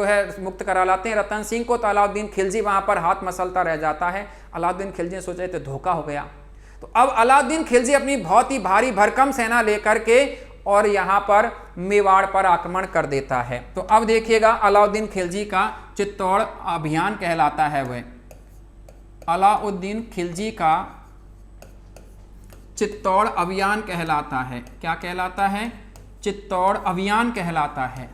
है मुक्त करा लाते हैं रतन सिंह को, तो अलाउद्दीन खिलजी वहां पर हाथ मसलता रह जाता है। अलाउद्दीन खिलजी ने सोचा तो धोखा हो गया। तो अब अलाउद्दीन खिलजी अपनी बहुत ही भारी भरकम सेना लेकर के और यहां पर मेवाड़ पर आक्रमण कर देता है। तो अब देखिएगा अलाउद्दीन खिलजी का चित्तौड़ अभियान कहलाता है, वह अलाउद्दीन खिलजी का चित्तौड़ अभियान कहलाता है। क्या कहलाता है? चित्तौड़ अभियान कहलाता है।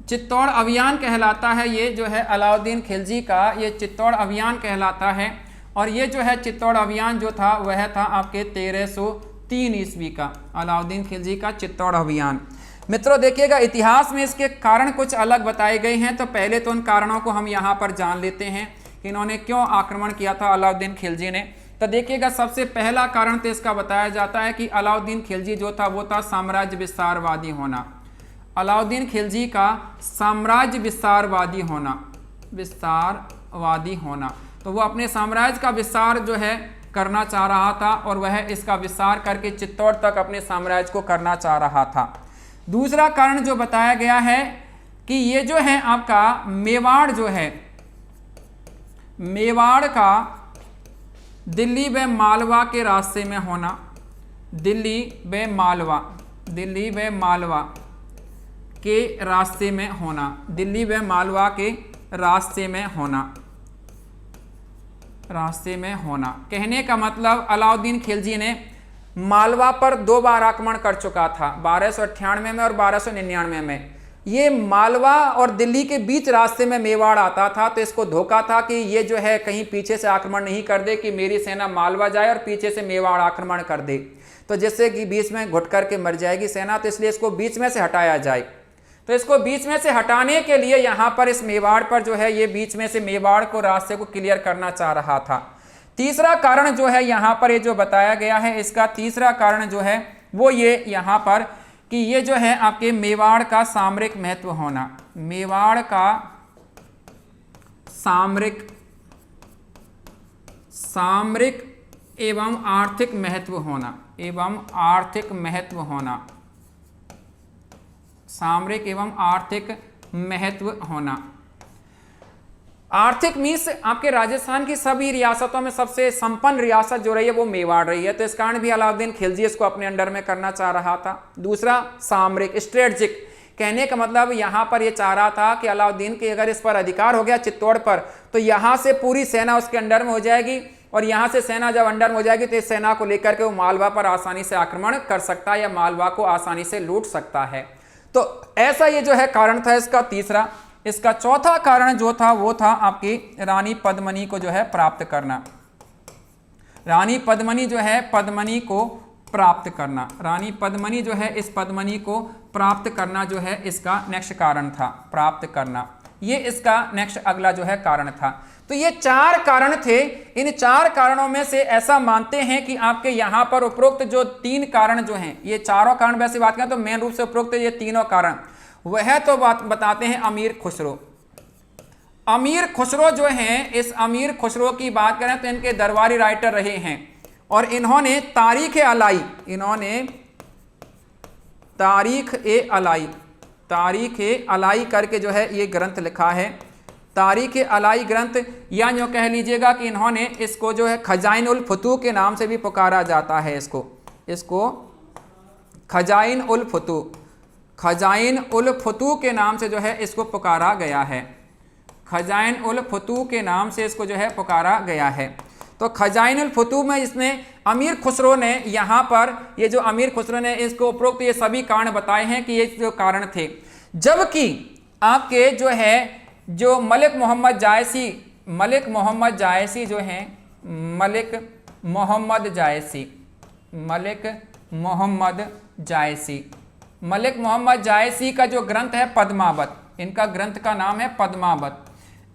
चित्तौड़ अभियान कहलाता है ये जो है अलाउद्दीन खिलजी का, ये चित्तौड़ अभियान कहलाता है। और ये जो है चित्तौड़ अभियान जो था वह था आपके 1303 ईस्वी का, अलाउद्दीन खिलजी का चित्तौड़ अभियान। मित्रों देखिएगा इतिहास में इसके कारण कुछ अलग बताए गए हैं। तो पहले तो उन कारणों को हम यहाँ पर जान लेते हैं कि इन्होंने क्यों आक्रमण किया था अलाउद्दीन खिलजी ने। तो देखिएगा सबसे पहला कारण तो इसका बताया जाता है कि अलाउद्दीन खिलजी जो था वो था साम्राज्य विस्तारवादी होना। अलाउद्दीन खिलजी का साम्राज्य विस्तारवादी होना, तो वो अपने साम्राज्य का विस्तार जो है करना चाह रहा था और वह इसका विस्तार करके चित्तौड़ तक अपने साम्राज्य को करना चाह रहा था। दूसरा कारण जो बताया गया है कि ये जो है आपका मेवाड़ जो है, मेवाड़ का दिल्ली व मालवा के रास्ते में होना, दिल्ली व मालवा के रास्ते में होना, दिल्ली व मालवा के रास्ते में होना। कहने का मतलब अलाउद्दीन खिलजी ने मालवा पर 2 बार आक्रमण कर चुका था, 1298 में और 1299 में। ये मालवा और दिल्ली के बीच रास्ते में मेवाड़ आता था, तो इसको धोखा था कि ये जो है कहीं पीछे से आक्रमण नहीं कर दे कि मेरी सेना मालवा जाए और पीछे से मेवाड़ आक्रमण कर दे, तो जिससे कि बीच में घुट करके मर जाएगी सेना, तो इसलिए इसको बीच में से हटाया जाए। तो इसको बीच में से हटाने के लिए यहाँ पर इस मेवाड़ पर जो है ये बीच में से मेवाड़ को रास्ते को क्लियर करना चाह रहा था। तीसरा कारण जो है यहाँ पर ये जो बताया गया है, इसका तीसरा कारण जो है वो ये यहाँ पर कि ये जो है आपके मेवाड़ का सामरिक महत्व होना, मेवाड़ का सामरिक एवं आर्थिक महत्व होना, सामरिक एवं आर्थिक महत्व होना। आर्थिक मीन्स आपके राजस्थान की सभी रियासतों में सबसे संपन्न रियासत जो रही है वो मेवाड़ रही है, तो इस कारण भी अलाउद्दीन खिलजी इसको अपने अंडर में करना चाह रहा था। दूसरा सामरिक स्ट्रेटजिक, कहने का मतलब यहाँ पर ये चाह रहा था कि अलाउद्दीन के अगर इस पर अधिकार हो गया चित्तौड़ पर, तो यहाँ से पूरी सेना उसके अंडर में हो जाएगी और यहाँ से सेना जब अंडर में हो जाएगी तो इस सेना को लेकर के वो मालवा पर आसानी से आक्रमण कर सकता है या मालवा को आसानी से लूट सकता है। तो ऐसा ये जो है कारण था इसका तीसरा। इसका चौथा कारण जो था वो था आपकी रानी पद्मिनी को जो है प्राप्त करना, रानी पद्मिनी जो है पद्मिनी को प्राप्त करना, रानी पद्मिनी जो है इस पद्मिनी को प्राप्त करना जो है इसका नेक्स्ट कारण था, प्राप्त करना, ये इसका नेक्स्ट अगला जो है कारण था। तो ये 4 कारण थे। इन 4 कारणों में से ऐसा मानते हैं कि आपके यहाँ पर उपरोक्त जो 3 कारण जो हैं, ये चारों कारण वैसे बात करें तो मेन रूप से उपरोक्त ये तीनों कारण वह तो बात बताते हैं अमीर खुसरो। अमीर खुसरो जो हैं, इस अमीर खुसरो की बात करें तो इनके दरबारी राइटर रहे हैं और इन्होंने तारीख ए अलाई करके जो है ये ग्रंथ लिखा है। तारीख ए अलाई ग्रंथ, या जो कह लीजिएगा कि इन्होंने इसको जो है खजाइन उल फतू के नाम से भी पुकारा जाता है। इसको खजाइन उल फतू के नाम से जो है इसको पुकारा गया है, खजाइन उल फतू के नाम से इसको जो है पुकारा गया है। तो खजाइन उल फतू में इसने अमीर खुसरो ने यहाँ पर ये जो अमीर खुसरो ने इसको उपरोक्त ये सभी कारण बताए हैं कि ये जो कारण थे। जबकि आपके जो है जो मलिक मोहम्मद जायसी जो हैं, मलिक मोहम्मद जायसी का जो ग्रंथ है पद्मावत, इनका ग्रंथ का नाम है पद्मावत।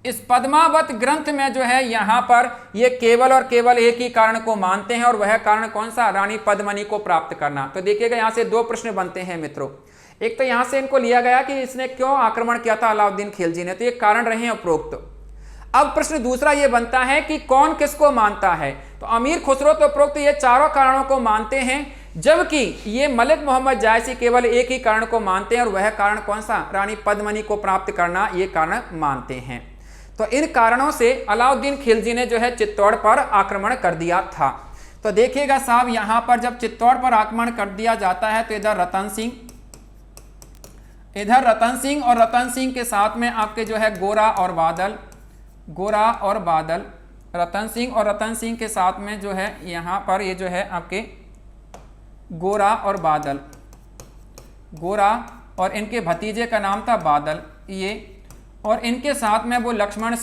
इस पद्मावत ग्रंथ में जो है यहाँ पर ये केवल और केवल एक ही कारण को मानते हैं, और वह कारण कौन सा? रानी पद्मिनी को प्राप्त करना। तो देखिएगा यहाँ से दो प्रश्न बनते हैं मित्रों। एक तो यहाँ से इनको लिया गया कि इसने क्यों आक्रमण किया था अलाउद्दीन खिलजी ने, तो ये कारण रहे हैं उपरोक्त। अब प्रश्न दूसरा ये बनता है कि कौन किसको मानता है। तो अमीर खुसरो तो उपरोक्त ये चारों कारणों को मानते हैं, जबकि ये मलिक मोहम्मद जायसी केवल एक ही कारण को मानते हैं, और वह कारण कौन सा? रानी पद्मिनी को प्राप्त करना, ये कारण मानते हैं। तो इन कारणों से अलाउद्दीन खिलजी ने जो है चित्तौड़ पर आक्रमण कर दिया था। तो देखिएगा साहब, यहां पर जब चित्तौड़ पर आक्रमण कर दिया जाता है तो इधर रतन सिंह और रतन सिंह के साथ में आपके जो है गोरा और बादल, रतन सिंह के साथ में जो है यहाँ पर ये जो है आपके गोरा और इनके भतीजे का नाम था बादल, ये, और इनके साथ में वो लक्ष्मण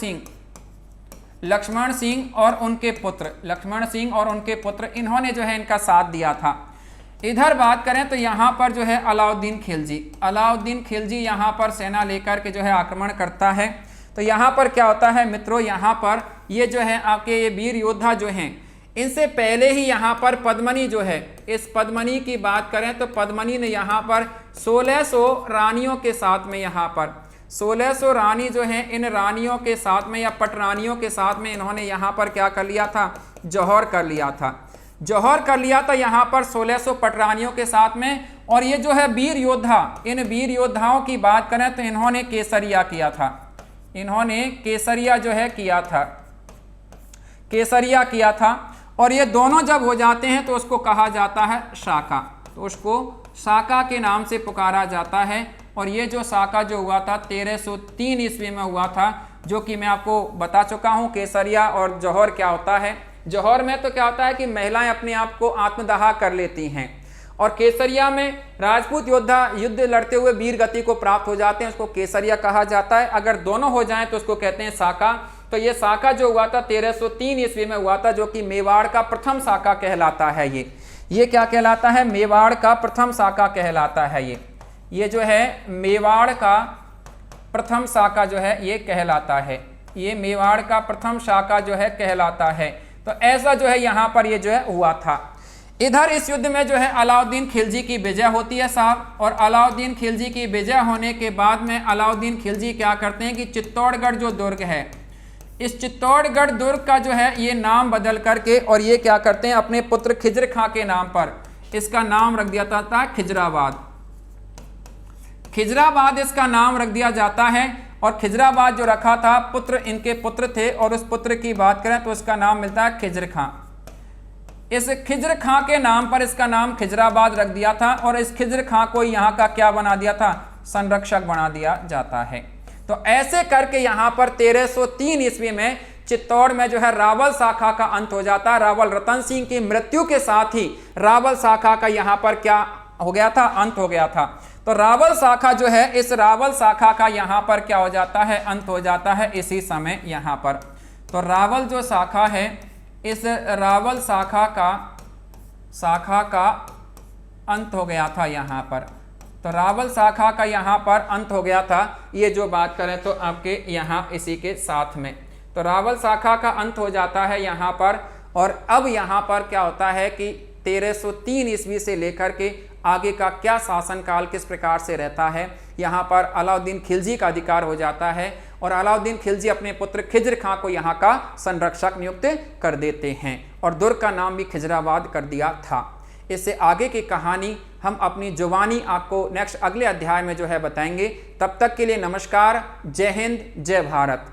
सिंह और उनके पुत्र, इन्होंने जो है इनका साथ दिया था। इधर बात करें तो यहाँ पर जो है अलाउद्दीन खिलजी यहाँ पर सेना लेकर के जो है आक्रमण करता है। तो यहाँ पर क्या होता है मित्रों, यहाँ पर ये जो है आपके ये वीर योद्धा जो हैं, इनसे पहले ही यहाँ पर पद्मिनी जो है, इस पद्मिनी की बात करें तो पद्मिनी ने यहाँ पर 1600 रानियों के साथ में, यहाँ पर 1600 रानी जो हैं, इन रानियों के साथ में या पटरानियों के साथ में इन्होंने यहाँ पर क्या कर लिया था? जौहर कर लिया था यहाँ पर 1600 पटरानियों के साथ में। और ये जो है वीर योद्धा, इन वीर योद्धाओं की बात करें तो इन्होंने केसरिया किया था, और ये दोनों जब हो जाते हैं तो उसको कहा जाता है शाका, तो उसको शाका के नाम से पुकारा जाता है। और ये जो शाका जो हुआ था 1303 ईस्वी में हुआ था, जो कि मैं आपको बता चुका हूँ। केसरिया और जौहर क्या होता है? जौहर में तो क्या होता है कि महिलाएं अपने आप को आत्मदाह कर लेती हैं, और केसरिया में राजपूत योद्धा युद्ध लड़ते हुए वीर गति को प्राप्त हो जाते हैं, उसको केसरिया कहा जाता है। अगर दोनों हो जाएं तो उसको कहते हैं शाका। तो ये शाका जो हुआ था 1303 ईस्वी में हुआ था, जो कि मेवाड़ का प्रथम शाका कहलाता है। ये क्या कहलाता है? मेवाड़ का प्रथम शाका कहलाता है। ये जो है मेवाड़ का प्रथम शाका जो है ये कहलाता है, ये मेवाड़ का प्रथम शाका जो है कहलाता है। तो ऐसा जो है यहाँ पर ये जो है हुआ था। इधर इस युद्ध में जो है अलाउद्दीन खिलजी की विजय होती है साहब, और अलाउद्दीन खिलजी की विजय होने के बाद में अलाउद्दीन खिलजी क्या करते हैं कि चित्तौड़गढ़ जो दुर्ग है, इस चित्तौड़गढ़ दुर्ग का जो है ये नाम बदल करके, और ये क्या करते हैं अपने पुत्र खिज्र खां के नाम पर इसका नाम रख दिया था खिजराबाद इसका नाम रख दिया जाता है। और खिजराबाद जो रखा था इनके पुत्र थे, और उस पुत्र की बात करें तो इसका नाम मिलता है खिज्र खां। इस खिज्र खां के नाम पर इसका नाम खिजराबाद रख दिया था, और इस खिज्र खां को यहाँ का क्या बना दिया था? संरक्षक बना दिया जाता है। तो ऐसे करके यहाँ पर 1303 ईस्वी में चित्तौड़ में जो है रावल शाखा का अंत हो जाता है। रावल रतन सिंह की मृत्यु के साथ ही रावल शाखा का यहाँ पर क्या हो गया था? अंत हो गया था। तो रावल शाखा जो है, इस रावल शाखा का यहाँ पर क्या हो जाता है? अंत हो जाता है इसी समय यहाँ पर। तो रावल जो शाखा है, इस रावल शाखा का अंत हो गया था यहाँ पर। तो रावल शाखा का यहाँ पर अंत हो गया था, ये जो बात करें तो आपके यहाँ इसी के साथ में। तो रावल शाखा का अंत हो जाता है यहाँ पर। और अब यहाँ पर क्या होता है कि 1303 ईस्वी से लेकर के आगे का क्या शासनकाल किस प्रकार से रहता है, यहाँ पर अलाउद्दीन खिलजी का अधिकार हो जाता है, और अलाउद्दीन खिलजी अपने पुत्र खिज्र खां को यहाँ का संरक्षक नियुक्त कर देते हैं, और दुर्ग का नाम भी खिजराबाद कर दिया था। इससे आगे की कहानी हम अपनी जुबानी आपको नेक्स्ट अगले अध्याय में जो है बताएंगे। तब तक के लिए नमस्कार, जय हिंद, जय भारत।